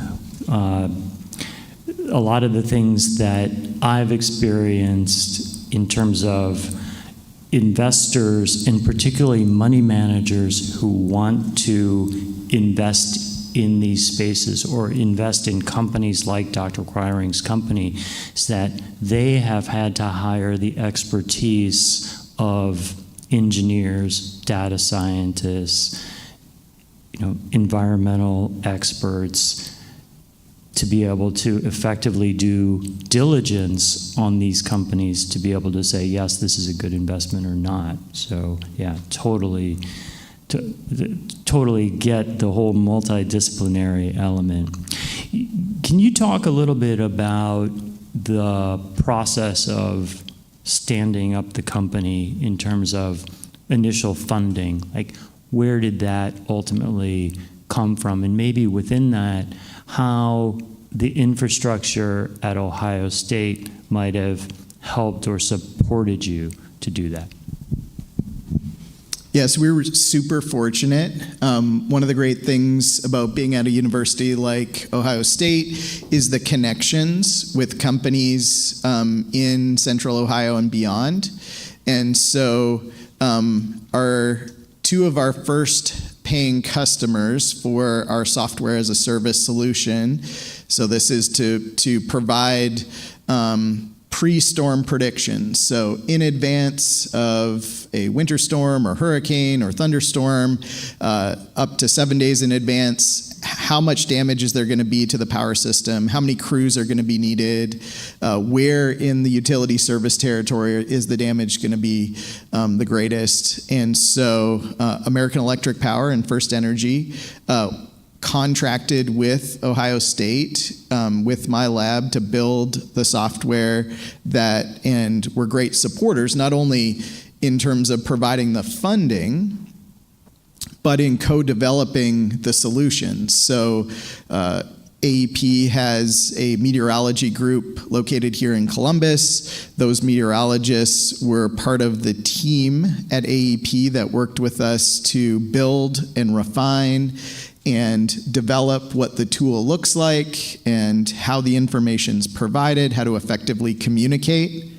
a lot of the things that I've experienced in terms of investors, and particularly money managers who want to invest in these spaces or invest in companies like Dr. Quiring's company, is that they have had to hire the expertise of engineers, data scientists, environmental experts, to be able to effectively do diligence on these companies to be able to say, yes, this is a good investment or not. So yeah, totally get the whole multidisciplinary element. Can you talk a little bit about the process of standing up the company in terms of initial funding? Like, where did that ultimately come from? And maybe within that, how the infrastructure at Ohio State might have helped or supported you to do that. Yes, we were super fortunate. One of the great things about being at a university like Ohio State is the connections with companies in Central Ohio and beyond. And so two of our first paying customers for our software as a service solution. So this is to provide pre-storm predictions. So in advance of a winter storm or hurricane or thunderstorm, up to 7 days in advance, how much damage is there going to be to the power system? How many crews are going to be needed? Where in the utility service territory is the damage going to be the greatest? And so American Electric Power and First Energy contracted with Ohio State, with my lab, to build the software and were great supporters, not only in terms of providing the funding, but in co-developing the solutions. So AEP has a meteorology group located here in Columbus. Those meteorologists were part of the team at AEP that worked with us to build and refine and develop what the tool looks like and how the information's provided, how to effectively communicate.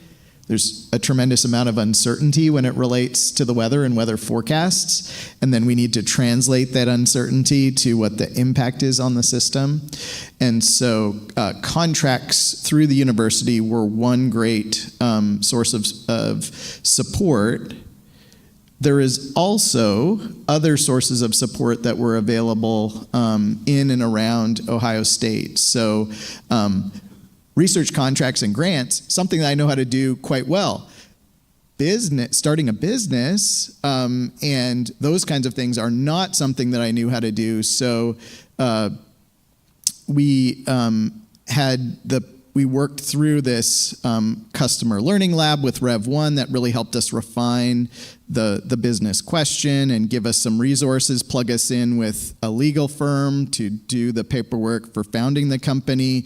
There's a tremendous amount of uncertainty when it relates to the weather and weather forecasts, and then we need to translate that uncertainty to what the impact is on the system. And so contracts through the university were one great source of support. There is also other sources of support that were available in and around Ohio State. So research contracts and grants, something that I know how to do quite well. Starting a business, and those kinds of things are not something that I knew how to do. So we worked through this customer learning lab with Rev 1 that really helped us refine the business question and give us some resources, plug us in with a legal firm to do the paperwork for founding the company,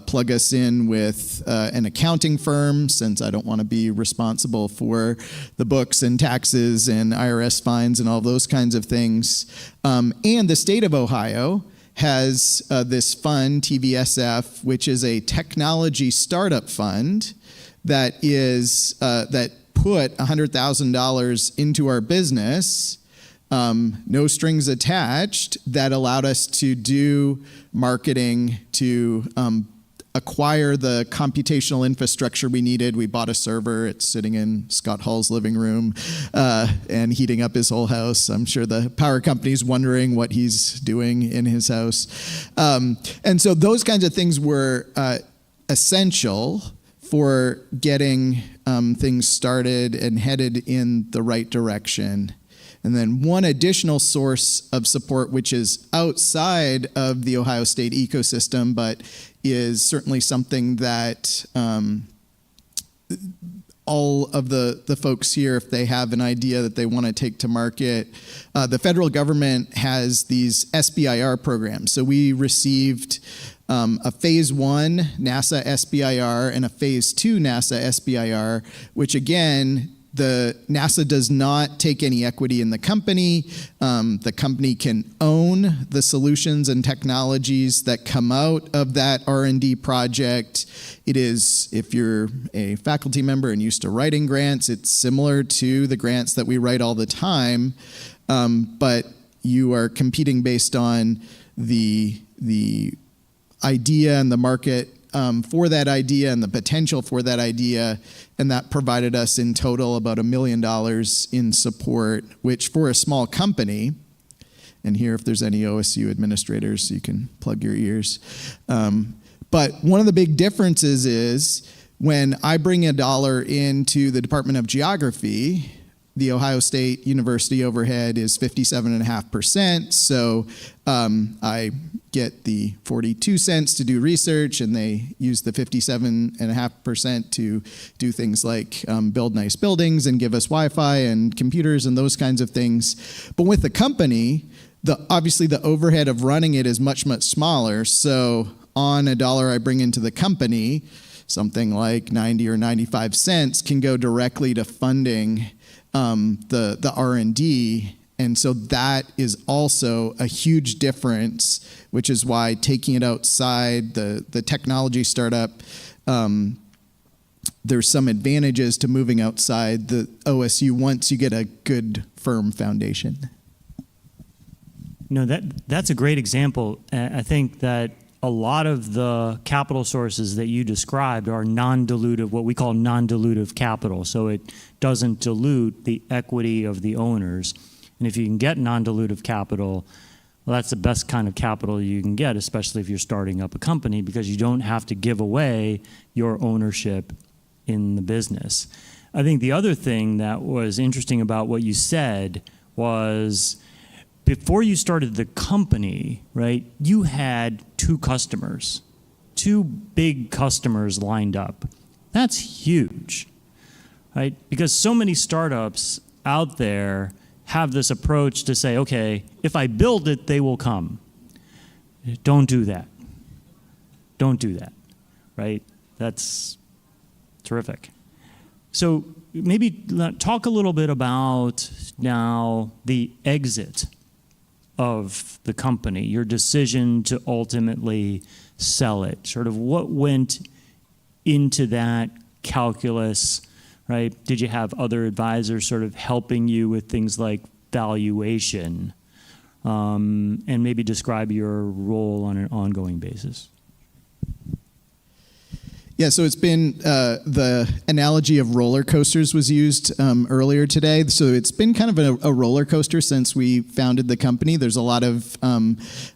plug us in with an accounting firm, since I don't want to be responsible for the books and taxes and IRS fines and all those kinds of things. And the state of Ohio has this fund, TVSF, which is a technology startup fund that put $100,000 into our business, no strings attached, that allowed us to do marketing to acquire the computational infrastructure we needed. We bought a server. It's sitting in Scott Hall's living room and heating up his whole house. I'm sure the power company's wondering what he's doing in his house. And so those kinds of things were essential for getting things started and headed in the right direction. And then one additional source of support, which is outside of the Ohio State ecosystem, but is certainly something that all of the folks here, if they have an idea that they want to take to market, the federal government has these SBIR programs. So we received a phase 1 NASA SBIR and a phase 2 NASA SBIR, which again, the NASA does not take any equity in the company. The company can own the solutions and technologies that come out of that R&D project. It is, if you're a faculty member and used to writing grants, it's similar to the grants that we write all the time, but you are competing based on the idea and the market for that idea and the potential for that idea, and that provided us in total about $1 million in support, which for a small company, and here if there's any OSU administrators, you can plug your ears. But one of the big differences is when I bring $1 into the Department of Geography, the Ohio State University overhead is 57.5%, so I get the 42 cents to do research, and they use the 57.5% to do things like build nice buildings and give us Wi-Fi and computers and those kinds of things. But with the company, obviously the overhead of running it is much, much smaller, so on $1 I bring into the company, something like 90 or 95 cents can go directly to funding the R&D, and so that is also a huge difference, which is why taking it outside the technology startup, there's some advantages to moving outside the OSU once you get a good, firm foundation. No, that's a great example. I think that a lot of the capital sources that you described are non-dilutive, what we call non-dilutive capital. So it doesn't dilute the equity of the owners. And if you can get non-dilutive capital, well, that's the best kind of capital you can get, especially if you're starting up a company, because you don't have to give away your ownership in the business. I think the other thing that was interesting about what you said was, before you started the company, right, you had two big customers lined up. That's huge, right? Because so many startups out there have this approach to say, okay, if I build it, they will come. Don't do that. Don't do that, right? That's terrific. So maybe talk a little bit about now the exit of the company, your decision to ultimately sell it, sort of what went into that calculus, right? Did you have other advisors sort of helping you with things like valuation? And maybe describe your role on an ongoing basis. Yeah, so it's been, the analogy of roller coasters was used earlier today. So it's been kind of a roller coaster since we founded the company. There's a lot of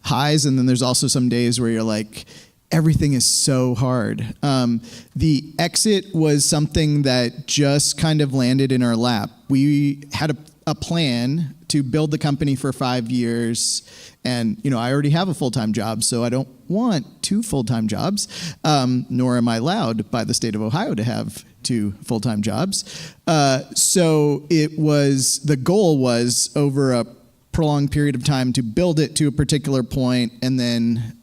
highs, and then there's also some days where you're like, everything is so hard. The exit was something that just kind of landed in our lap. We had a plan to build the company for 5 years. And, I already have a full-time job, so I don't want 2 full-time jobs, nor am I allowed by the state of Ohio to have 2 full-time jobs. So the goal was over a prolonged period of time to build it to a particular point and then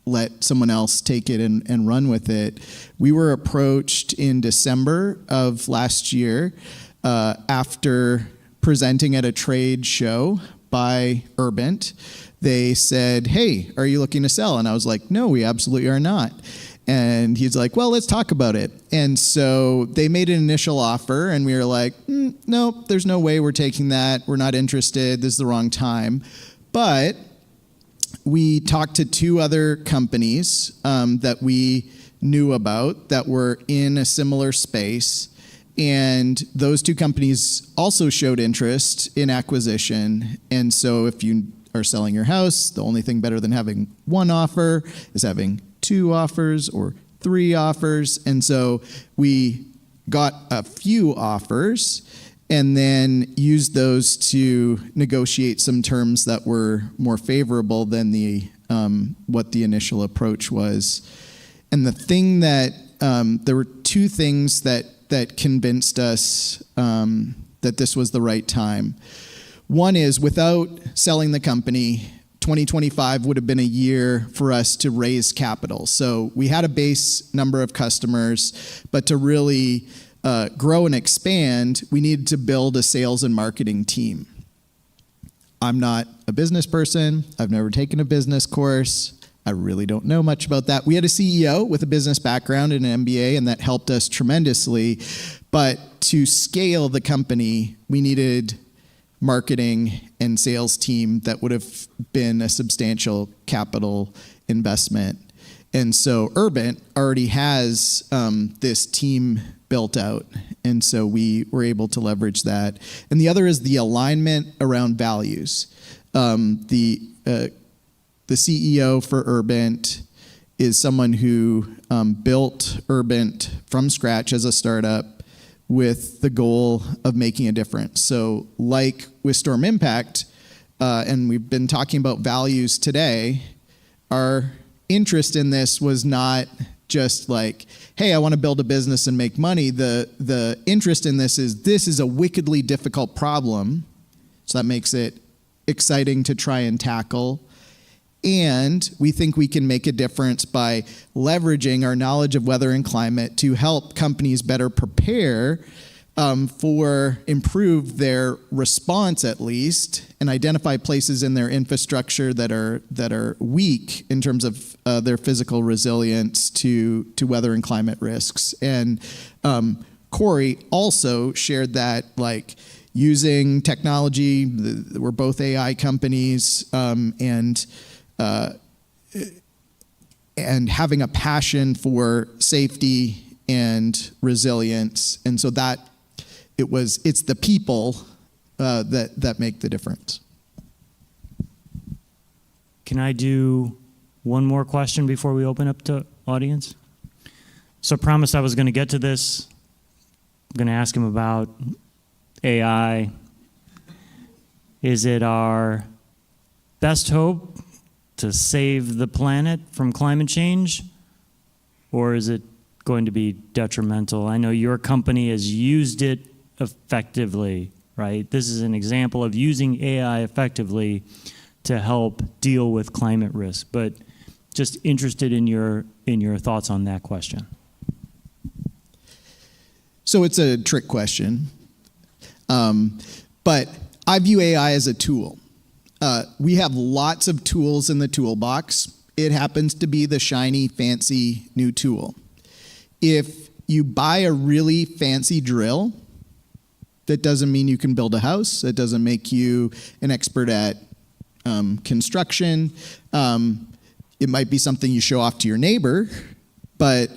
let someone else take it and run with it. We were approached in December of last year after presenting at a trade show by Urbint. They said, "Hey, are you looking to sell?" And I was like, "No, we absolutely are not." And he's like, "Well, let's talk about it." And so they made an initial offer, and we were like, "No, there's no way we're taking that. We're not interested. This is the wrong time." But we talked to 2 other companies that we knew about that were in a similar space. And those 2 companies also showed interest in acquisition. And so if you are selling your house, the only thing better than having 1 offer is having 2 offers or 3 offers. And so we got a few offers and then used those to negotiate some terms that were more favorable than what the initial approach was. And the thing that there were 2 things that convinced us that this was the right time. One is, without selling the company, 2025 would have been a year for us to raise capital. So we had a base number of customers, but to really grow and expand, we needed to build a sales and marketing team. I'm not a business person. I've never taken a business course. I really don't know much about that. We had a CEO with a business background and an MBA, and that helped us tremendously. But to scale the company, we needed marketing and sales team that would have been a substantial capital investment. And so Urbint already has this team built out. And so we were able to leverage that. And the other is the alignment around values. The CEO for Urbint is someone who built Urbint from scratch as a startup with the goal of making a difference. So like with StormImpact, and we've been talking about values today, our interest in this was not just like, hey, I want to build a business and make money. The interest in this is a wickedly difficult problem. So that makes it exciting to try and tackle. And we think we can make a difference by leveraging our knowledge of weather and climate to help companies better prepare improve their response at least, and identify places in their infrastructure that are weak in terms of their physical resilience to weather and climate risks. And Corey also shared that, like, using technology, we're both AI companies, and having a passion for safety and resilience. And so it's the people that make the difference. Can I do one more question before we open up to audience? So I promised I was going to get to this. I'm going to ask him about AI. Is it our best hope to save the planet from climate change, or is it going to be detrimental? I know your company has used it effectively, right? This is an example of using AI effectively to help deal with climate risk, but just interested in your thoughts on that question. So it's a trick question, but I view AI as a tool. We have lots of tools in the toolbox. It happens to be the shiny, fancy new tool. If you buy a really fancy drill, that doesn't mean you can build a house. That doesn't make you an expert at construction. It might be something you show off to your neighbor, but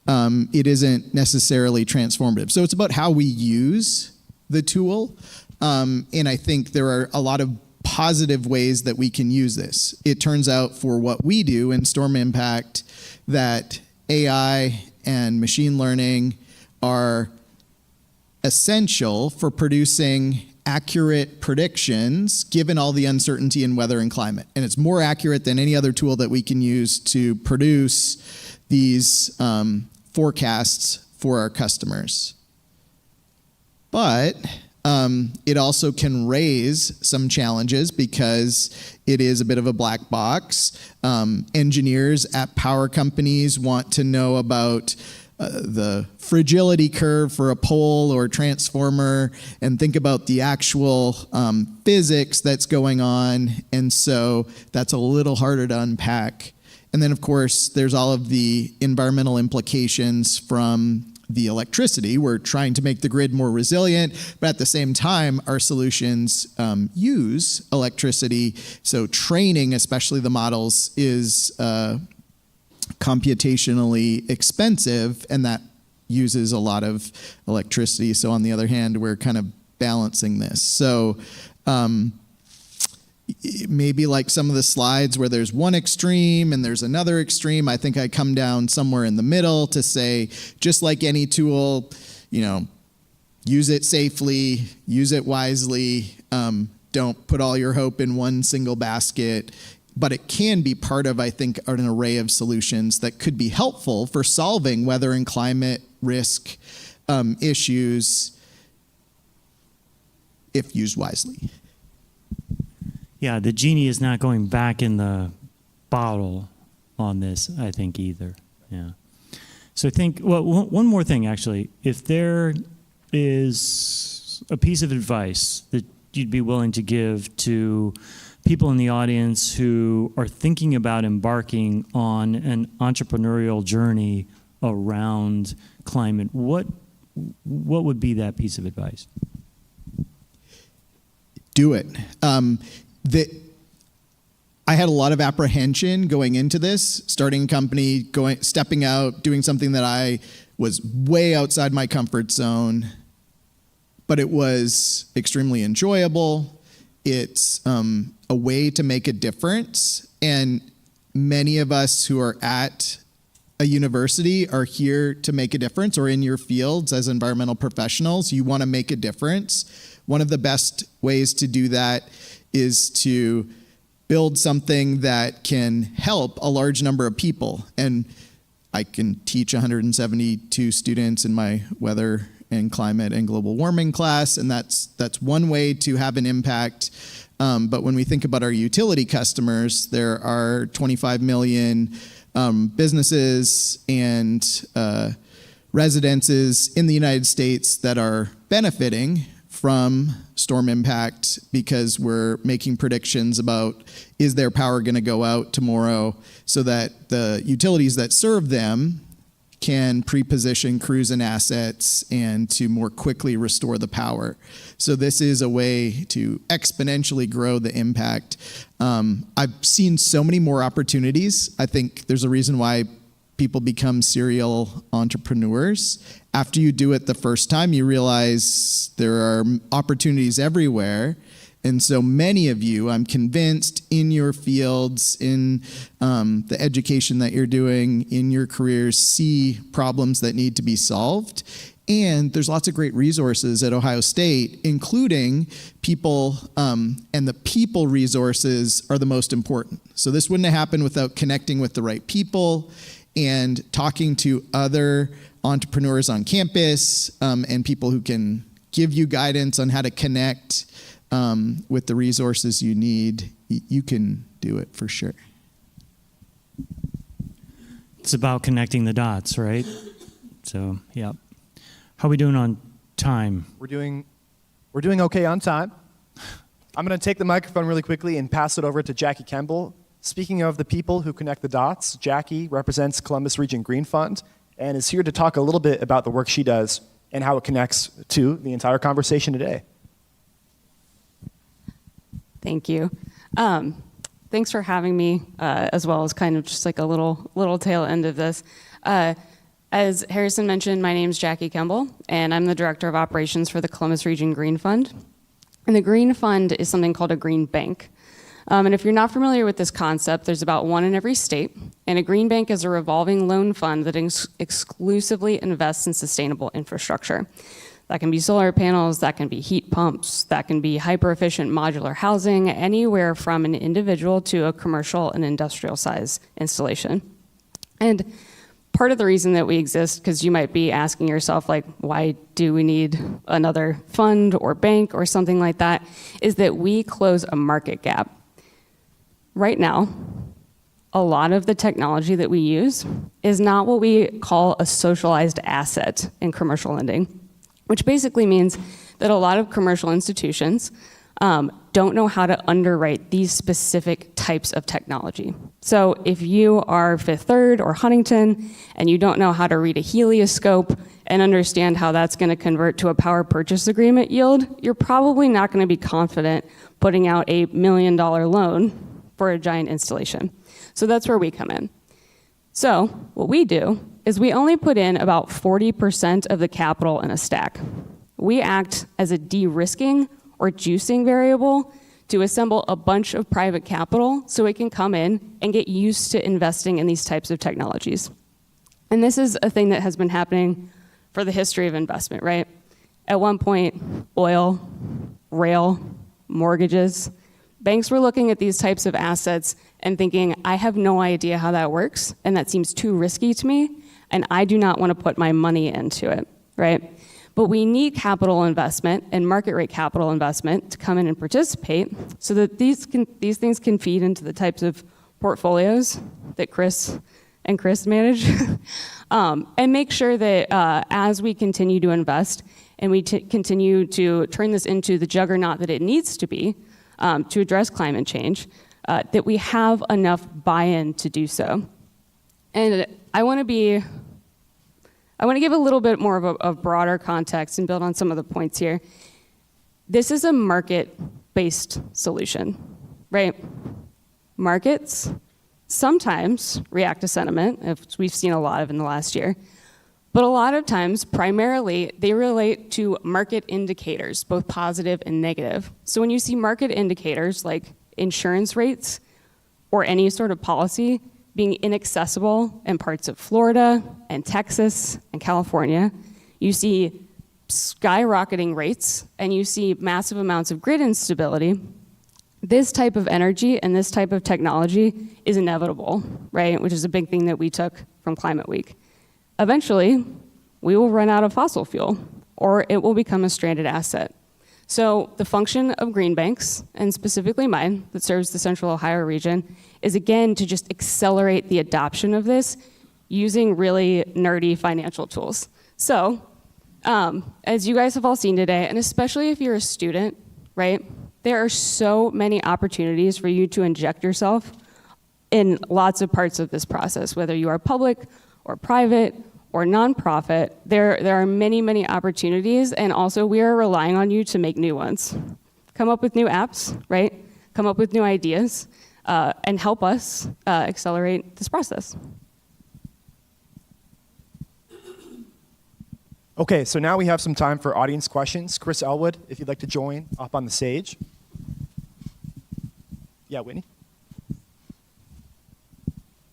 it isn't necessarily transformative. So it's about how we use the tool. And I think there are a lot of positive ways that we can use this. It turns out for what we do in StormImpact that AI and machine learning are essential for producing accurate predictions given all the uncertainty in weather and climate. And it's more accurate than any other tool that we can use to produce these forecasts for our customers. But it also can raise some challenges because it is a bit of a black box. Engineers at power companies want to know about the fragility curve for a pole or transformer and think about the actual physics that's going on. And so that's a little harder to unpack. And then, of course, there's all of the environmental implications from the electricity. We're trying to make the grid more resilient, but at the same time, our solutions use electricity. So training, especially the models, is computationally expensive, and that uses a lot of electricity. So on the other hand, we're kind of balancing this. So maybe like some of the slides where there's one extreme and there's another extreme, I think I come down somewhere in the middle to say, just like any tool, use it safely, use it wisely, don't put all your hope in one single basket. But it can be part of, I think, an array of solutions that could be helpful for solving weather and climate risk issues if used wisely. Yeah, the genie is not going back in the bottle on this, I think, either. Yeah. So I think, well, one more thing, actually. If there is a piece of advice that you'd be willing to give to people in the audience who are thinking about embarking on an entrepreneurial journey around climate, what would be that piece of advice? Do it. I had a lot of apprehension going into this, starting a company, stepping out, doing something that I was way outside my comfort zone, but it was extremely enjoyable. It's a way to make a difference, and many of us who are at a university are here to make a difference, or in your fields as environmental professionals, you want to make a difference. One of the best ways to do that is to build something that can help a large number of people. And I can teach 172 students in my weather and climate and global warming class, and that's one way to have an impact. But when we think about our utility customers, there are 25 million businesses and residences in the United States that are benefiting from StormImpact because we're making predictions about, is their power going to go out tomorrow, so that the utilities that serve them can pre-position crews and assets and to more quickly restore the power. So this is a way to exponentially grow the impact. I've seen so many more opportunities. I think there's a reason why people become serial entrepreneurs. After you do it the first time, you realize there are opportunities everywhere. And so many of you, I'm convinced, in your fields, in the education that you're doing, in your careers, see problems that need to be solved. And there's lots of great resources at Ohio State, including people, and the people resources are the most important. So this wouldn't have happened without connecting with the right people and talking to other entrepreneurs on campus, and people who can give you guidance on how to connect with the resources you need. You can do it for sure. It's about connecting the dots, right? So, yeah. How are we doing on time? We're doing okay on time. I'm going to take the microphone really quickly and pass it over to Jackie Kemble. Speaking of the people who connect the dots, Jackie represents Columbus Region Green Fund and is here to talk a little bit about the work she does and how it connects to the entire conversation today. Thank you. Thanks for having me, as well as kind of just like a little tail end of this. As Harrison mentioned, my name is Jackie Kemble, and I'm the Director of Operations for the Columbus Region Green Fund. And the green fund is something called a green bank. And if you're not familiar with this concept, there's about one in every state. And a green bank is a revolving loan fund that exclusively invests in sustainable infrastructure. That can be solar panels, that can be heat pumps, that can be hyper-efficient modular housing, anywhere from an individual to a commercial and industrial size installation. And part of the reason that we exist, because you might be asking yourself, like, why do we need another fund or bank or something like that, is that we close a market gap. Right now, a lot of the technology that we use is not what we call a socialized asset in commercial lending, which basically means that a lot of commercial institutions don't know how to underwrite these specific types of technology. So if you are Fifth Third or Huntington and you don't know how to read a helioscope and understand how that's going to convert to a power purchase agreement yield, you're probably not going to be confident putting out $1 million loan for a giant installation. So that's where we come in. So what we do is we only put in about 40% of the capital in a stack. We act as a de-risking or juicing variable to assemble a bunch of private capital so it can come in and get used to investing in these types of technologies. And this is a thing that has been happening for the history of investment, right? At one point, oil, rail, mortgages, banks were looking at these types of assets and thinking, I have no idea how that works, and that seems too risky to me, and I do not want to put my money into it, right? But we need capital investment and market rate capital investment to come in and participate so that these things can feed into the types of portfolios that Chris manage, and make sure that as we continue to invest and we continue to turn this into the juggernaut that it needs to be to address climate change, that we have enough buy-in to do so. And I want to give a little bit more of a broader context and build on some of the points here. This is a market-based solution, right? Markets sometimes react to sentiment, as we've seen a lot of in the last year, but a lot of times, primarily, they relate to market indicators, both positive and negative. So when you see market indicators like insurance rates or any sort of policy being inaccessible in parts of Florida and Texas and California, you see skyrocketing rates and you see massive amounts of grid instability, this type of energy and this type of technology is inevitable, right? Which is a big thing that we took from Climate Week. Eventually, we will run out of fossil fuel, or it will become a stranded asset. So the function of green banks, and specifically mine, that serves the Central Ohio region, is again to just accelerate the adoption of this using really nerdy financial tools. So, as you guys have all seen today, and especially if you're a student, right, there are so many opportunities for you to inject yourself in lots of parts of this process, whether you are public or private or nonprofit. There are many, many opportunities, and also we are relying on you to make new ones. Come up with new apps, right? Come up with new ideas, and help us accelerate this process. Okay, so now we have some time for audience questions. Chris Ellwood, if you'd like to join up on the stage. Yeah, Whitney?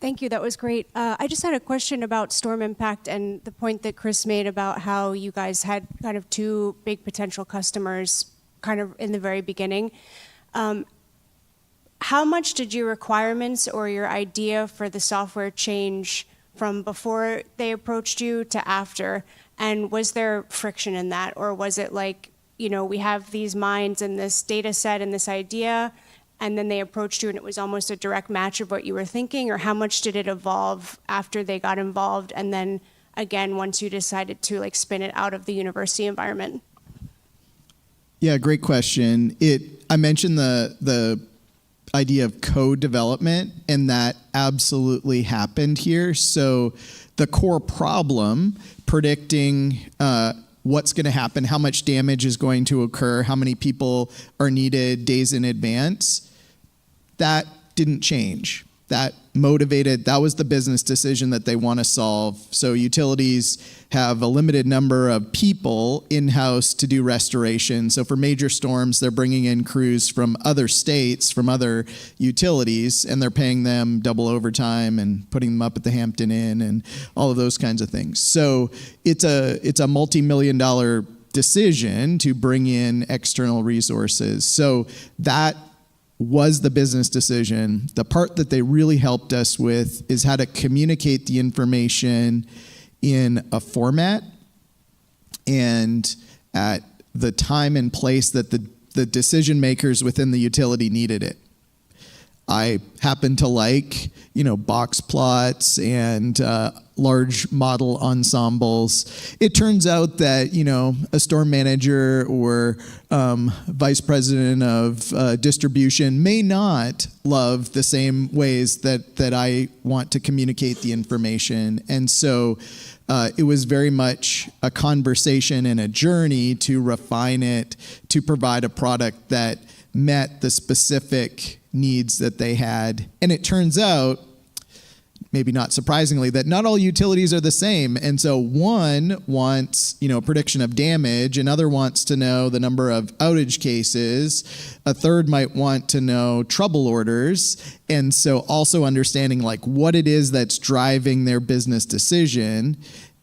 Thank you, that was great. I just had a question about StormImpact and the point that Chris made about how you guys had kind of two big potential customers kind of in the very beginning. How much did your requirements or your idea for the software change from before they approached you to after? And was there friction in that? Or was it like, you know, we have these minds and this data set and this idea, and then they approached you and it was almost a direct match of what you were thinking? Or how much did it evolve after they got involved, and then again once you decided to like spin it out of the university environment? Yeah, great question. I mentioned the idea of code development, and that absolutely happened here. So the core problem, predicting what's going to happen, how much damage is going to occur, how many people are needed days in advance, that didn't change. that was the business decision that they want to solve. So utilities have a limited number of people in-house to do restoration. So for major storms, they're bringing in crews from other states, from other utilities, and they're paying them double overtime and putting them up at the Hampton Inn and all of those kinds of things. So it's a multi-million-dollar decision to bring in external resources. So that was the business decision. The part that they really helped us with is how to communicate the information in a format and at the time and place that the decision makers within the utility needed it. I happen to like, box plots and large model ensembles. It turns out that, a storm manager or vice president of distribution may not love the same ways that I want to communicate the information. And so it was very much a conversation and a journey to refine it, to provide a product that met the specific needs that they had. And it turns out, maybe not surprisingly, that not all utilities are the same. And so one wants, prediction of damage, another wants to know the number of outage cases, a third might want to know trouble orders. And so also understanding what it is that's driving their business decision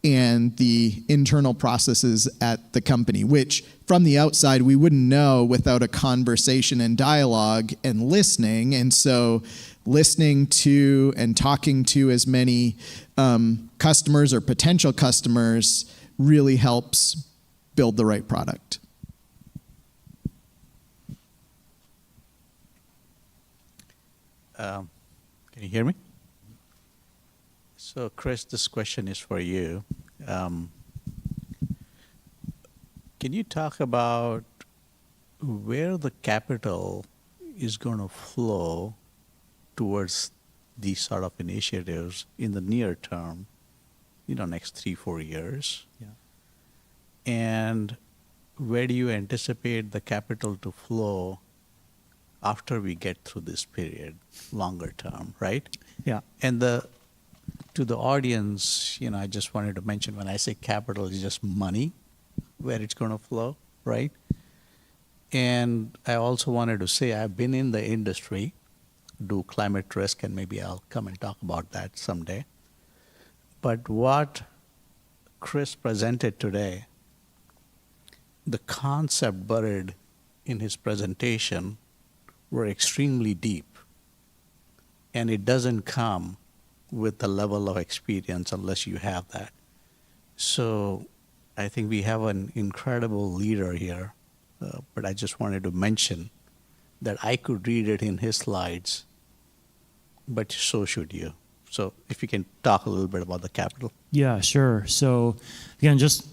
and the internal processes at the company, which from the outside we wouldn't know without a conversation and dialogue and listening. And so listening to and talking to as many customers or potential customers really helps build the right product. Can you hear me? So, Chris, this question is for you. Can you talk about where the capital is going to flow towards these sort of initiatives in the near term, next 3-4 years? Yeah. And where do you anticipate the capital to flow after we get through this period, longer term, right? Yeah. And to the audience, I just wanted to mention, when I say capital, it's just money, where it's going to flow, right? And I also wanted to say I've been in the industry, do climate risk, and maybe I'll come and talk about that someday. But what Chris presented today, the concept buried in his presentation were extremely deep. And it doesn't come with the level of experience unless you have that. So I think we have an incredible leader here, but I just wanted to mention that I could read it in his slides, but so should you. So if you can talk a little bit about the capital. Yeah, sure. So again, just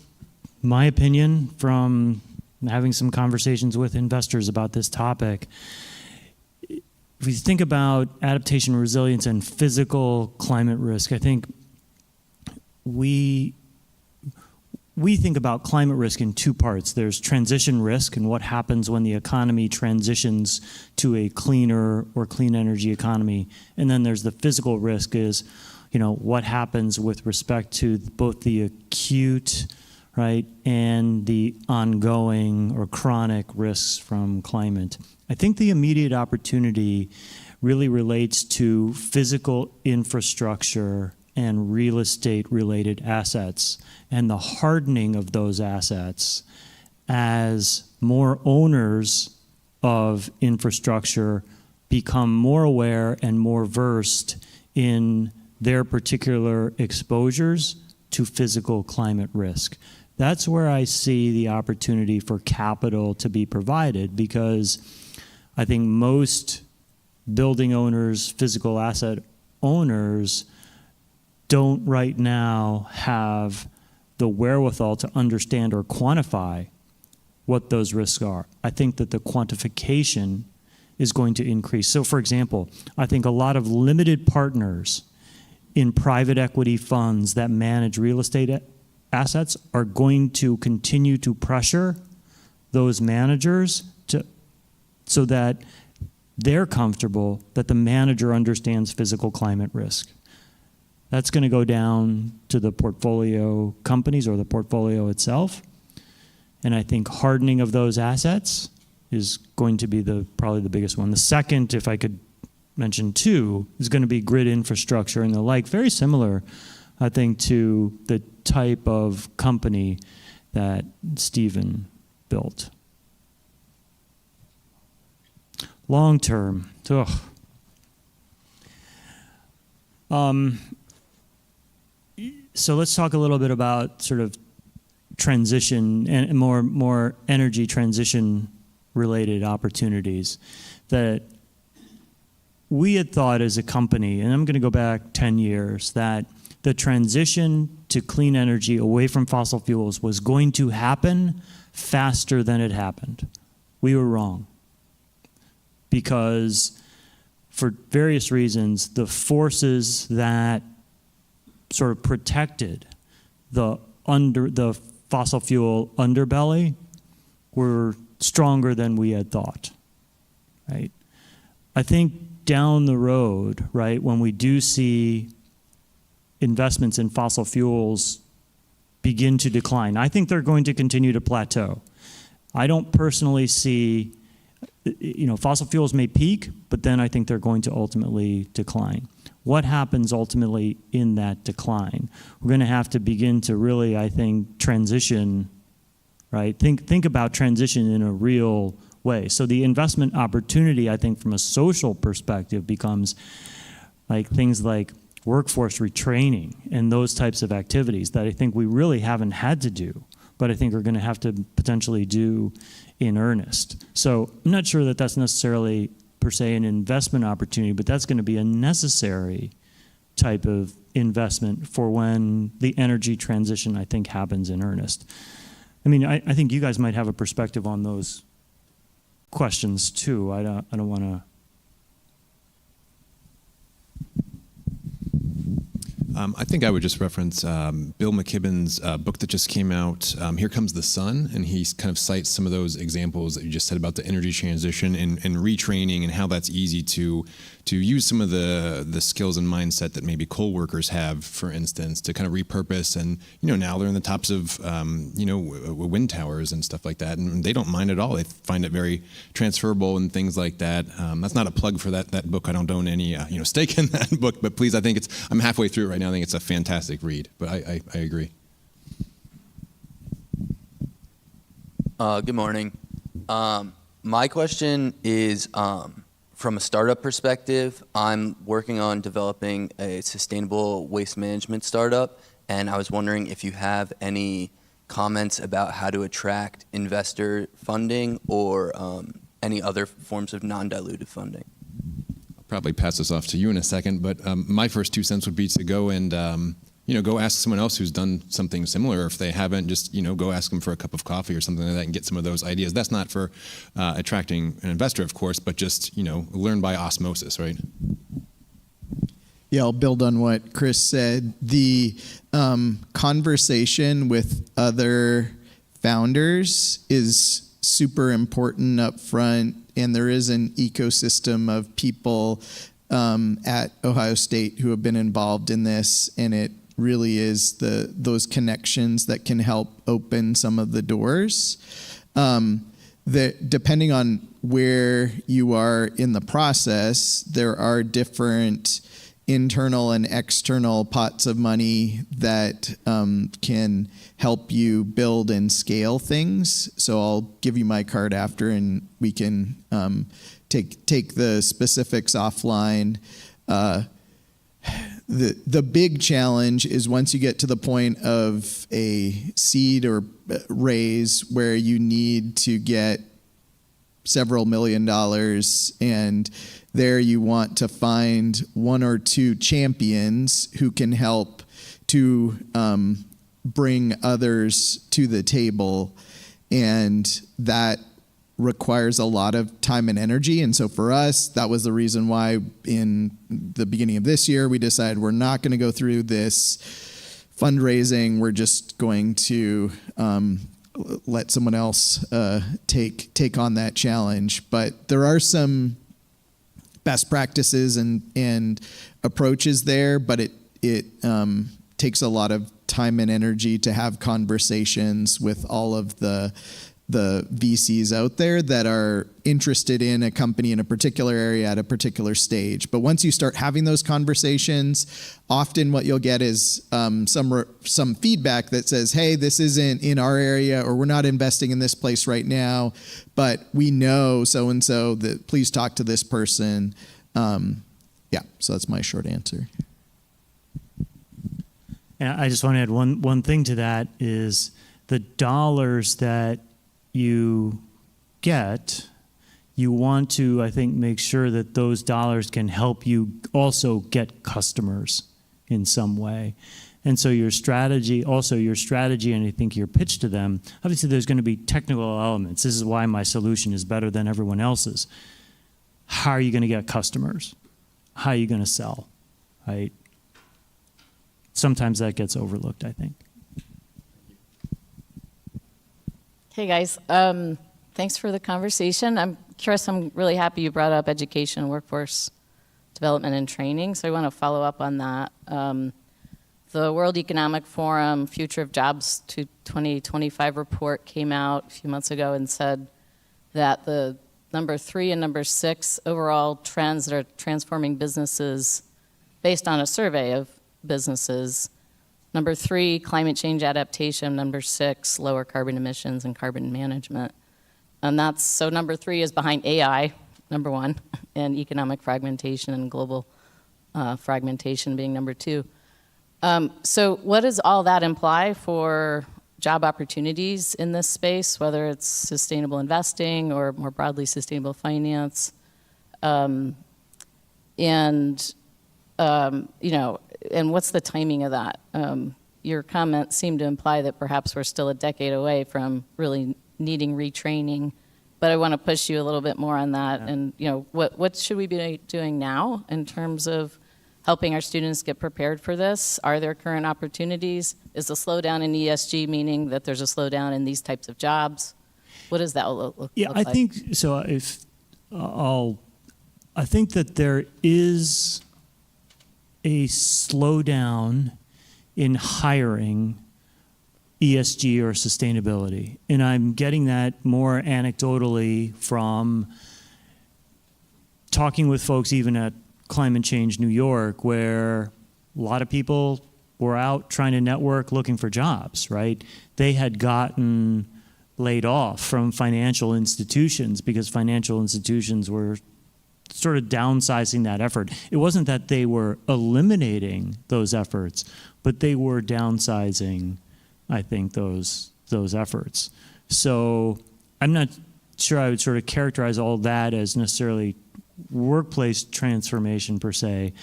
my opinion from having some conversations with investors about this topic. If we think about adaptation, resilience, and physical climate risk, I think we think about climate risk in two parts. There's transition risk and what happens when the economy transitions to a cleaner or clean energy economy. And then there's the physical risk is, what happens with respect to both the acute, right, and the ongoing or chronic risks from climate. I think the immediate opportunity really relates to physical infrastructure and real estate related assets and the hardening of those assets as more owners of infrastructure become more aware and more versed in their particular exposures to physical climate risk. That's where I see the opportunity for capital to be provided, because I think most building owners, physical asset owners, don't right now have the wherewithal to understand or quantify what those risks are. I think that the quantification is going to increase. So for example, I think a lot of limited partners in private equity funds that manage real estate assets are going to continue to pressure those managers so that they're comfortable that the manager understands physical climate risk. That's going to go down to the portfolio companies or the portfolio itself. And I think hardening of those assets is going to be probably the biggest one. The second, if I could mention two, is going to be grid infrastructure and the like. Very similar, I think, to the type of company that Steven built. Long term, so let's talk a little bit about sort of transition and more energy transition related opportunities that we had thought as a company, and I'm going to go back 10 years, that the transition to clean energy away from fossil fuels was going to happen faster than it happened. We were wrong. Because for various reasons, the forces that sort of protected the fossil fuel underbelly were stronger than we had thought, right? I think down the road, right, when we do see investments in fossil fuels begin to decline, I think they're going to continue to plateau. I don't personally see, fossil fuels may peak, but then I think they're going to ultimately decline. What happens ultimately in that decline? We're going to have to begin to really, I think, transition, right? Think about transition in a real way. So the investment opportunity, I think, from a social perspective becomes like things like workforce retraining and those types of activities that I think we really haven't had to do, but I think are going to have to potentially do in earnest. So I'm not sure that that's necessarily per se an investment opportunity, but that's going to be a necessary type of investment for when the energy transition, I think, happens in earnest. I mean, I think you guys might have a perspective on those questions too. I don't want to. I think I would just reference Bill McKibben's book that just came out, Here Comes the Sun, and he kind of cites some of those examples that you just said about the energy transition and retraining and how that's easy to use some of the skills and mindset that maybe coal workers have, for instance, to kind of repurpose. And, now they're in the tops of, wind towers and stuff like that, and they don't mind at all. They find it very transferable and things like that. That's not a plug for that book. I don't own any, stake in that book, but please, I think I'm halfway through it right now. I think it's a fantastic read, but I agree. Good morning. My question is, from a startup perspective, I'm working on developing a sustainable waste management startup, and I was wondering if you have any comments about how to attract investor funding or any other forms of non-dilutive funding. Probably pass this off to you in a second, but my first 2 cents would be to go and go ask someone else who's done something similar. Or if they haven't, just go ask them for a cup of coffee or something like that and get some of those ideas. That's not for attracting an investor, of course, but just learn by osmosis, right? Yeah, I'll build on what Chris said. The conversation with other founders is super important up front, and there is an ecosystem of people at Ohio State who have been involved in this, and it really is those connections that can help open some of the doors. Depending on where you are in the process, there are different internal and external pots of money that can help you build and scale things. So I'll give you my card after, and we can take the specifics offline. The big challenge is once you get to the point of a seed or raise where you need to get several $1 million, and there you want to find one or two champions who can help to bring others to the table, and that requires a lot of time and energy. And so for us, that was the reason why in the beginning of this year, we decided we're not going to go through this fundraising. We're just going to let someone else take on that challenge. But there are some best practices and approaches there, but it takes a lot of time and energy to have conversations with all of the VCs out there that are interested in a company in a particular area at a particular stage. But once you start having those conversations, often what you'll get is some feedback that says, hey, this isn't in our area, or we're not investing in this place right now, but we know so-and-so that please talk to this person. Yeah, so that's my short answer. And I just want to add one thing to that is the dollars that you get, you want to, I think, make sure that those dollars can help you also get customers in some way. And so your strategy, and I think your pitch to them, obviously there's going to be technical elements. This is why my solution is better than everyone else's. How are you going to get customers? How are you going to sell, right? Sometimes that gets overlooked, I think. Hey guys, thanks for the conversation. I'm really happy you brought up education, workforce development, and training, so I want to follow up on that. The World Economic Forum Future of Jobs 2025 report came out a few months ago and said that the number 3 and number 6 overall trends that are transforming businesses based on a survey of businesses. Number 3, climate change adaptation. Number 6, lower carbon emissions and carbon management. And so number 3 is behind AI, number 1, and economic fragmentation and global fragmentation being number 2. So what does all that imply for job opportunities in this space, whether it's sustainable investing or more broadly sustainable finance? And what's the timing of that? Your comments seem to imply that perhaps we're still a decade away from really needing retraining, but I want to push you a little bit more on that. Yeah. And what should we be doing now in terms of helping our students get prepared for this? Are there current opportunities? Is the slowdown in ESG meaning that there's a slowdown in these types of jobs? What does that look like? Yeah, I think so. I think that there is a slowdown in hiring ESG or sustainability. And I'm getting that more anecdotally from talking with folks even at Climate Change New York, where a lot of people were out trying to network looking for jobs, right? They had gotten laid off from financial institutions because financial institutions were sort of downsizing that effort. It wasn't that they were eliminating those efforts, but they were downsizing, I think, those efforts. So I'm not sure I would sort of characterize all that as necessarily workplace transformation per se.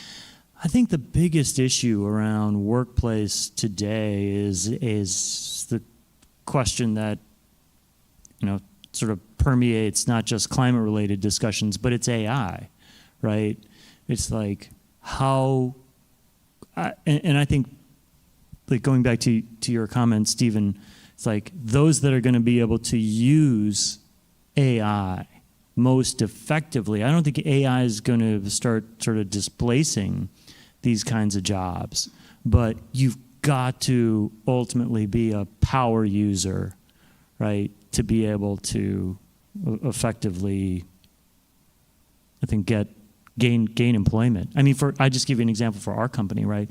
I think the biggest issue around workplace today is the question that, sort of permeates not just climate-related discussions, but it's AI, right? It's like and I think, like going back to your comment, Steven, it's like those that are going to be able to use AI most effectively. I don't think AI is going to start sort of displacing these kinds of jobs, but you've got to ultimately be a power user, right, to be able to effectively, I think, gain employment. I mean, I just give you an example for our company, right?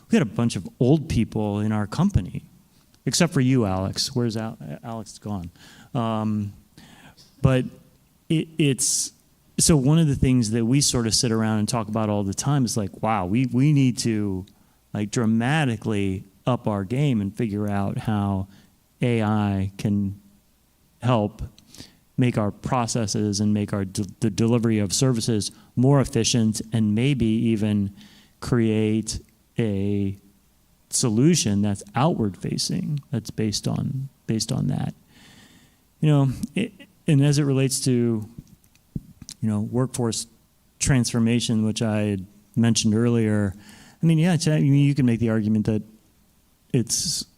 We had a bunch of old people in our company, except for you, Alex. Where's Alex gone? But it's so one of the things that we sort of sit around and talk about all the time is like, wow, we need to like dramatically up our game and figure out how AI can help make our processes and make the delivery of services more efficient, and maybe even create a solution that's outward facing, that's based on that. And as it relates to workforce transformation, which I had mentioned earlier, I mean, you can make the argument that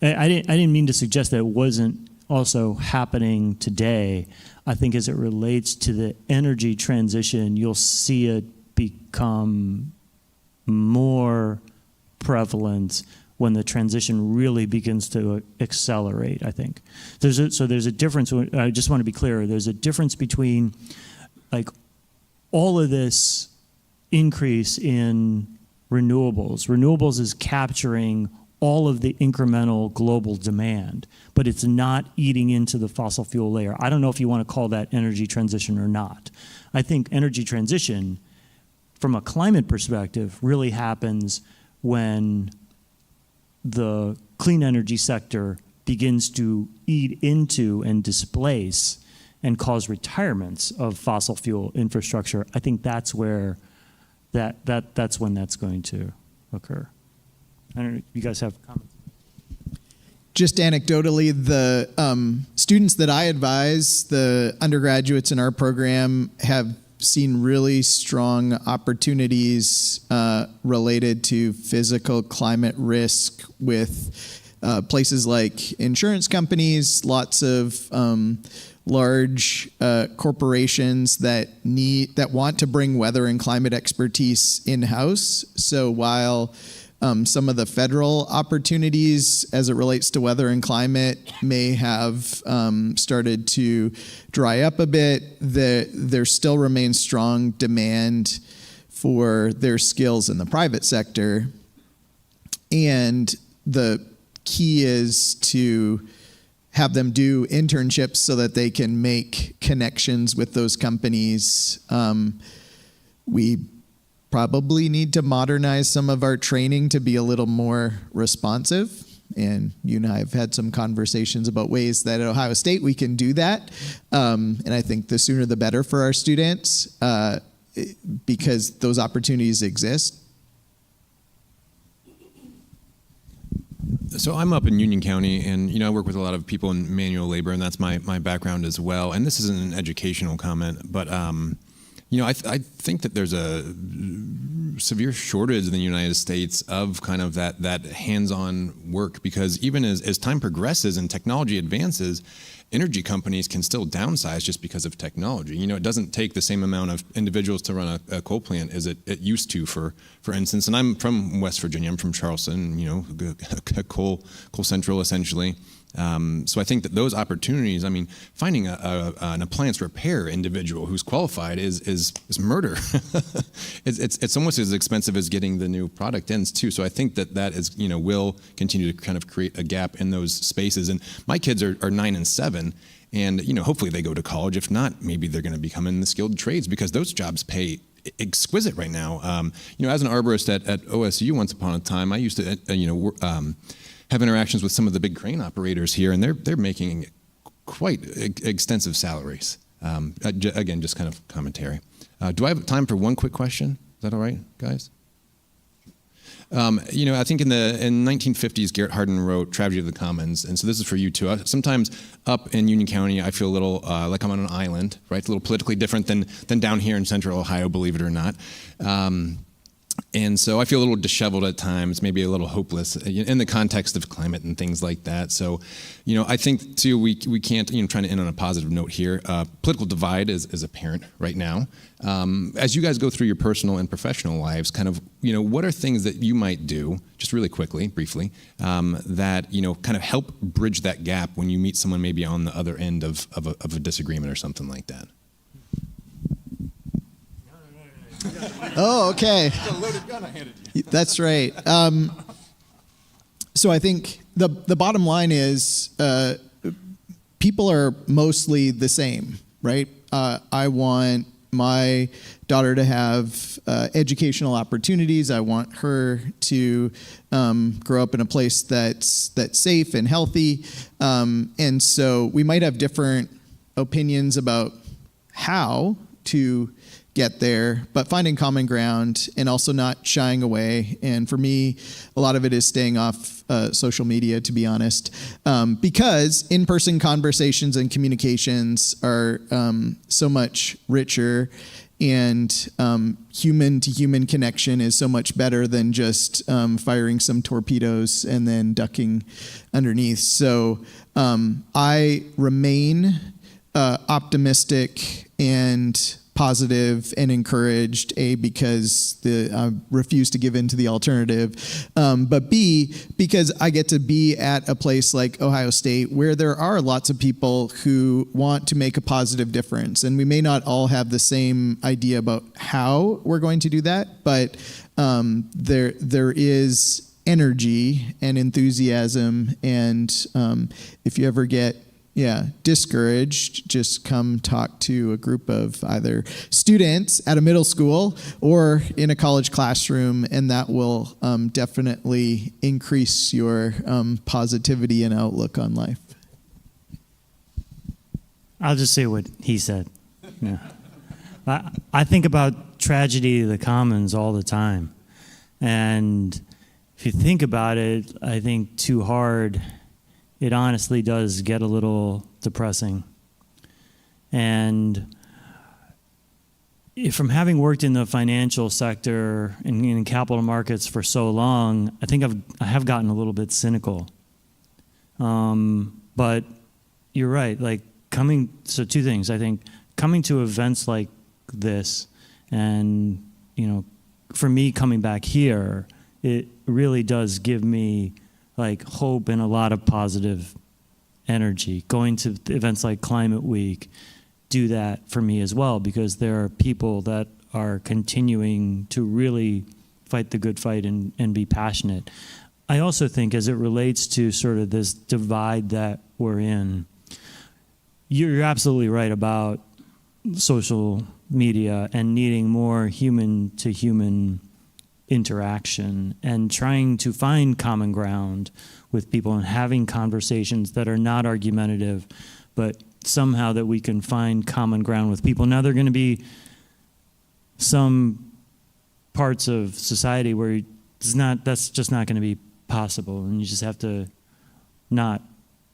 I didn't mean to suggest that it wasn't also happening today. I think as it relates to the energy transition, you'll see it become more prevalent when the transition really begins to accelerate, I think. There's a difference. I just want to be clear. There's a difference between like all of this increase in renewables. Renewables is capturing all of the incremental global demand, but it's not eating into the fossil fuel layer. I don't know if you want to call that energy transition or not. I think energy transition, from a climate perspective, really happens when the clean energy sector begins to eat into and displace and cause retirements of fossil fuel infrastructure. I think that's where that's when that's going to occur. I don't know, you guys have comments? Just anecdotally, the students that I advise, the undergraduates in our program, have seen really strong opportunities related to physical climate risk with places like insurance companies, lots of large corporations that want to bring weather and climate expertise in-house. So while some of the federal opportunities as it relates to weather and climate may have started to dry up a bit, there still remains strong demand for their skills in the private sector. And the key is to have them do internships so that they can make connections with those companies. We probably need to modernize some of our training to be a little more responsive. And you and I have had some conversations about ways that at Ohio State we can do that. And I think the sooner the better for our students because those opportunities exist. So I'm up in Union County, and I work with a lot of people in manual labor, and that's my background as well. And this isn't an educational comment, but I think that there's a severe shortage in the United States of kind of that hands-on work, because even as time progresses and technology advances, energy companies can still downsize just because of technology. It doesn't take the same amount of individuals to run a coal plant as it used to, for instance. And I'm from West Virginia. I'm from Charleston, coal central essentially. So I think that those opportunities, finding an appliance repair individual who's qualified is murder. it's almost as expensive as getting the new product in too. So I think that is, will continue to kind of create a gap in those spaces. And my kids are 9 and 7, and hopefully they go to college. If not, maybe they're going to become in the skilled trades, because those jobs pay exquisite right now. As an arborist at OSU once upon a time, I used to, have interactions with some of the big crane operators here, and they're making quite extensive salaries. Again, just kind of commentary. Do I have time for one quick question? Is that all right, guys? I think in 1950s, Garrett Hardin wrote Tragedy of the Commons, and so this is for you too. Sometimes up in Union County, I feel a little like I'm on an island, right? It's a little politically different than down here in Central Ohio, believe it or not. And so I feel a little disheveled at times, maybe a little hopeless in the context of climate and things like that. So, I think too, we can't, trying to end on a positive note here, political divide is apparent right now. As you guys go through your personal and professional lives, kind of, what are things that you might do, just really quickly, briefly, that, kind of help bridge that gap when you meet someone maybe on the other end of a disagreement or something like that? Oh, okay. It's a loaded gun I handed you. That's right. So I think the bottom line is people are mostly the same, right? I want my daughter to have educational opportunities. I want her to grow up in a place that's safe and healthy. And so we might have different opinions about how to get there, but finding common ground and also not shying away. And for me, a lot of it is staying off social media, to be honest, because in-person conversations and communications are so much richer, and human-to-human connection is so much better than just firing some torpedoes and then ducking underneath. So I remain optimistic and positive and encouraged, A, because I refuse to give in to the alternative, but B, because I get to be at a place like Ohio State where there are lots of people who want to make a positive difference. And we may not all have the same idea about how we're going to do that, but there is energy and enthusiasm. And if you ever get discouraged, just come talk to a group of either students at a middle school or in a college classroom, and that will definitely increase your positivity and outlook on life. I'll just say what he said. Yeah. I think about tragedy of the commons all the time. And if you think about it, I think too hard, it honestly does get a little depressing. And from having worked in the financial sector and in capital markets for so long, I think I have gotten a little bit cynical. But you're right, like so two things. I think coming to events like this and, for me coming back here, it really does give me like hope and a lot of positive energy. Going to events like Climate Week do that for me as well, because there are people that are continuing to really fight the good fight and be passionate. I also think as it relates to sort of this divide that we're in, you're absolutely right about social media and needing more human-to-human interaction and trying to find common ground with people and having conversations that are not argumentative, but somehow that we can find common ground with people. Now, there are going to be some parts of society where that's just not going to be possible, and you just have to not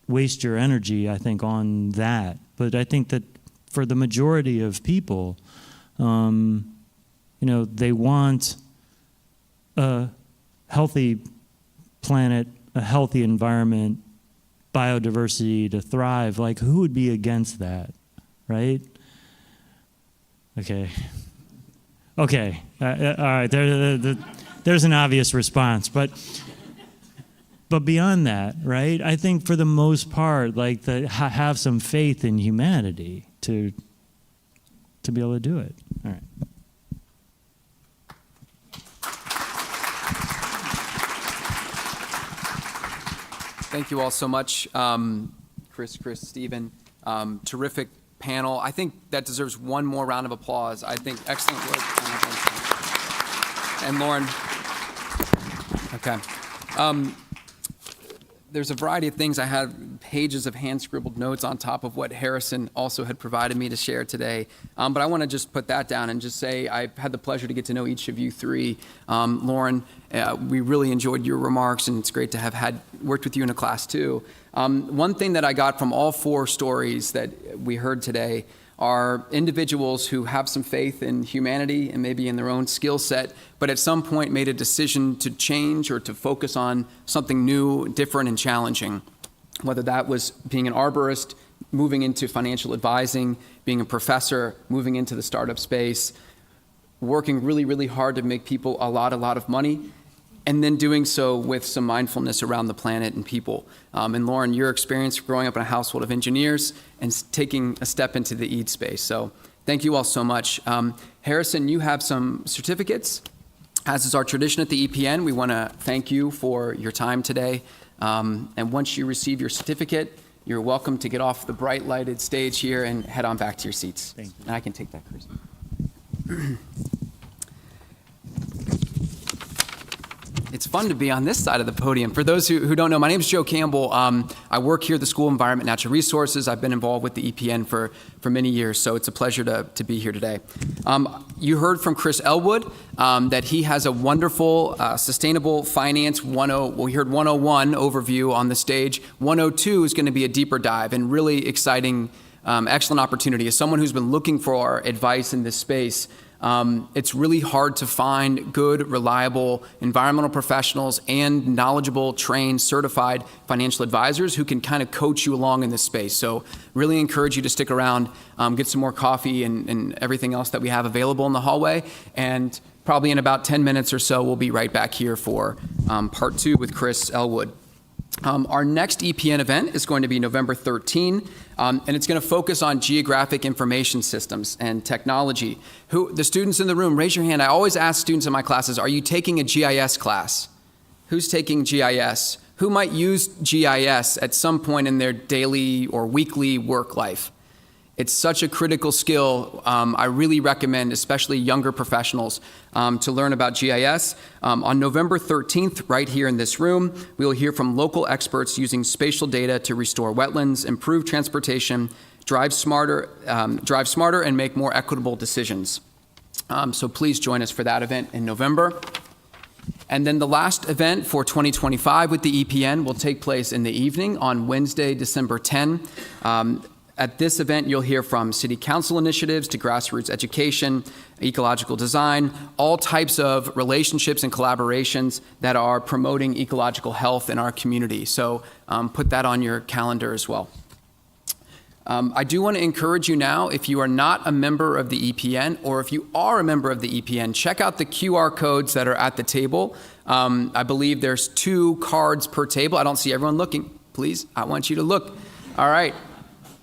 waste your energy, I think, on that. But I think that for the majority of people, they want a healthy planet, a healthy environment, biodiversity to thrive. Like, who would be against that, right? Okay. All right, there's an obvious response, but beyond that, right? I think for the most part, like, have some faith in humanity to be able to do it. All right. Thank you all so much, Chris, Steven. Terrific panel. I think that deserves one more round of applause. I think excellent work. And Lauren. Okay. There's a variety of things. I had pages of hand-scribbled notes on top of what Harrison also had provided me to share today. But I want to just put that down and just say I've had the pleasure to get to know each of you three. Lauren, we really enjoyed your remarks, and it's great to have worked with you in a class too. One thing that I got from all four stories that we heard today are individuals who have some faith in humanity and maybe in their own skill set, but at some point made a decision to change or to focus on something new, different, and challenging. Whether that was being an arborist, moving into financial advising, being a professor, moving into the startup space, working really, really hard to make people a lot of money, and then doing so with some mindfulness around the planet and people. And Lauren, your experience growing up in a household of engineers and taking a step into the EAD space. So thank you all so much. Harrison, you have some certificates. As is our tradition at the EPN, we want to thank you for your time today. And once you receive your certificate, you're welcome to get off the bright lighted stage here and head on back to your seats. Thank you. And I can take that, Chris. It's fun to be on this side of the podium. For those who don't know, my name is Joe Campbell. I work here at the School of Environment and Natural Resources. I've been involved with the EPN for many years, so it's a pleasure to be here today. You heard from Chris Ellwood that he has a wonderful sustainable finance we heard 101 overview on the stage. 102 is going to be a deeper dive and really exciting, excellent opportunity. As someone who's been looking for advice in this space, It's really hard to find good, reliable environmental professionals and knowledgeable, trained, certified financial advisors who can kind of coach you along in this space. So really encourage you to stick around, get some more coffee and everything else that we have available in the hallway. And probably in about 10 minutes or so, we'll be right back here for part 2 with Chris Ellwood. Our next EPN event is going to be November 13, and it's going to focus on geographic information systems and technology. The students in the room, raise your hand. I always ask students in my classes, are you taking a GIS class? Who's taking GIS? Who might use GIS at some point in their daily or weekly work life? It's such a critical skill. I really recommend, especially younger professionals, to learn about GIS. On November 13th, right here in this room, we will hear from local experts using spatial data to restore wetlands, improve transportation, drive smarter, and make more equitable decisions. So please join us for that event in November. And then the last event for 2025 with the EPN will take place in the evening on Wednesday, December 10. At this event, you'll hear from city council initiatives to grassroots education, ecological design, all types of relationships and collaborations that are promoting ecological health in our community. So put that on your calendar as well. I do want to encourage you now, if you are not a member of the EPN, or if you are a member of the EPN, check out the QR codes that are at the table. I believe there's 2 cards per table. I don't see everyone looking. Please, I want you to look. All right.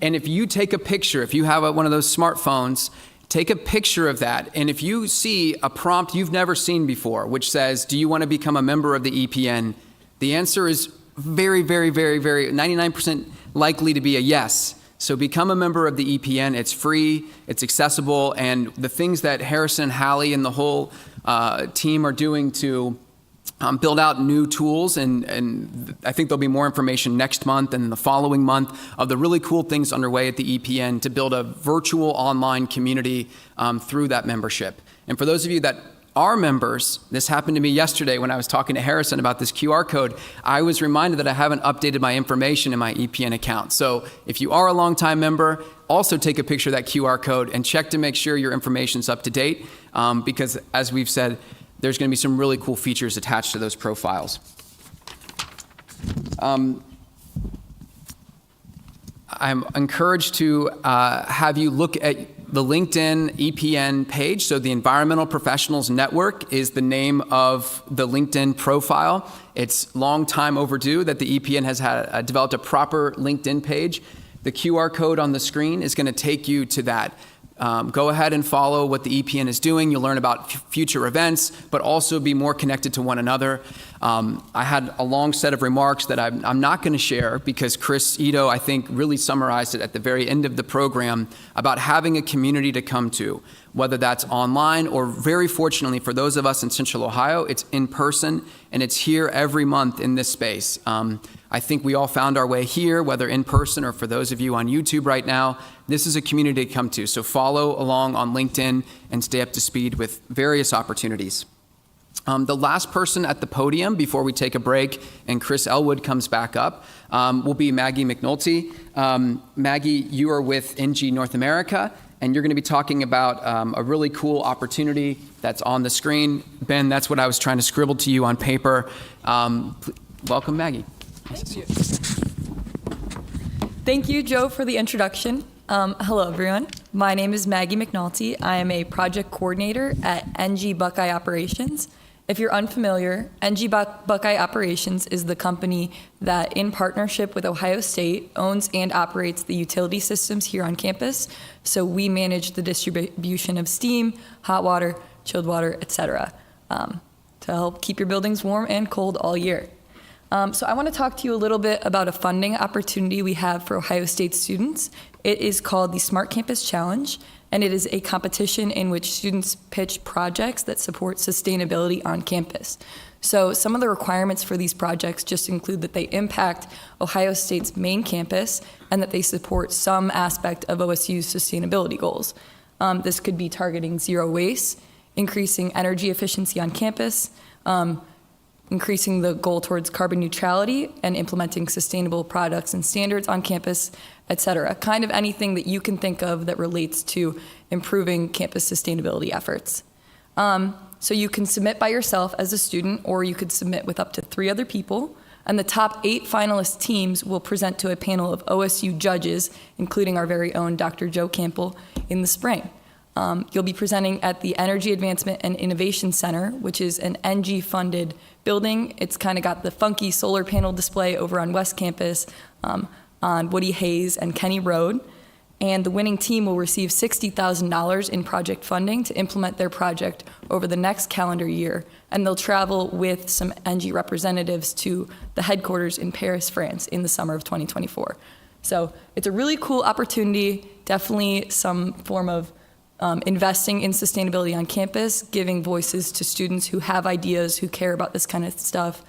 And if you take a picture, if you have one of those smartphones, take a picture of that. And if you see a prompt you've never seen before, which says, do you want to become a member of the EPN? The answer is very, very, very, very 99% likely to be a yes. So become a member of the EPN. It's free, it's accessible, and the things that Harrison, Hallie, and the whole team are doing to build out new tools, and I think there'll be more information next month and the following month of the really cool things underway at the EPN to build a virtual online community through that membership. And for those of you that are members, this happened to me yesterday when I was talking to Harrison about this QR code. I was reminded that I haven't updated my information in my EPN account. So if you are a longtime member, also take a picture of that QR code and check to make sure your information's up to date, because as we've said, there's going to be some really cool features attached to those profiles. I'm encouraged to have you look at the LinkedIn EPN page. So the Environmental Professionals Network is the name of the LinkedIn profile. It's long time overdue that the EPN has developed a proper LinkedIn page. The QR code on the screen is going to take you to that. Go ahead and follow what the EPN is doing. You'll learn about future events, but also be more connected to one another. I had a long set of remarks that I'm not going to share because Chris Ito, I think, really summarized it at the very end of the program about having a community to come to, whether that's online or, very fortunately for those of us in Central Ohio, it's in person, and it's here every month in this space. I think we all found our way here, whether in person or for those of you on YouTube right now. This is a community to come to, so follow along on LinkedIn and stay up to speed with various opportunities. The last person at the podium before we take a break and Chris Ellwood comes back up will be Maggie McNulty. Maggie, you are with NG North America, and you're going to be talking about a really cool opportunity that's on the screen. Ben, that's what I was trying to scribble to you on paper. Welcome, Maggie. Thank you. Thank you, Joe, for the introduction. Hello, everyone. My name is Maggie McNulty. I am a project coordinator at NG Buckeye Operations. If you're unfamiliar, NG Buckeye Operations is the company that, in partnership with Ohio State, owns and operates the utility systems here on campus. So we manage the distribution of steam, hot water, chilled water, etc., to help keep your buildings warm and cold all year. So I want to talk to you a little bit about a funding opportunity we have for Ohio State students. It is called the Smart Campus Challenge, and it is a competition in which students pitch projects that support sustainability on campus. So some of the requirements for these projects just include that they impact Ohio State's main campus and that they support some aspect of OSU's sustainability goals. This could be targeting zero waste, increasing energy efficiency on campus, increasing the goal towards carbon neutrality and implementing sustainable products and standards on campus, et cetera. Kind of anything that you can think of that relates to improving campus sustainability efforts. So you can submit by yourself as a student, or you could submit with up to 3 other people. And the top 8 finalist teams will present to a panel of OSU judges, including our very own Dr. Joe Campbell, in the spring. You'll be presenting at the Energy Advancement and Innovation Center, which is an NG-funded building. It's kind of got the funky solar panel display over on West Campus on Woody Hayes and Kenny Road. And the winning team will receive $60,000 in project funding to implement their project over the next calendar year. And they'll travel with some NG representatives to the headquarters in Paris, France in the summer of 2024. So it's a really cool opportunity, definitely some form of investing in sustainability on campus, giving voices to students who have ideas, who care about this kind of stuff.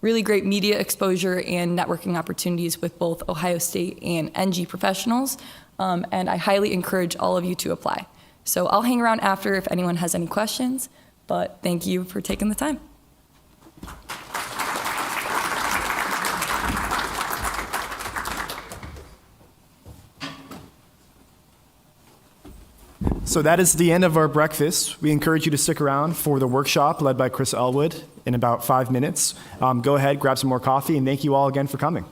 Really great media exposure and networking opportunities with both Ohio State and NG professionals. And I highly encourage all of you to apply. So I'll hang around after if anyone has any questions, but thank you for taking the time. So that is the end of our breakfast. We encourage you to stick around for the workshop led by Chris Ellwood in about 5 minutes. Go ahead, grab some more coffee, and thank you all again for coming.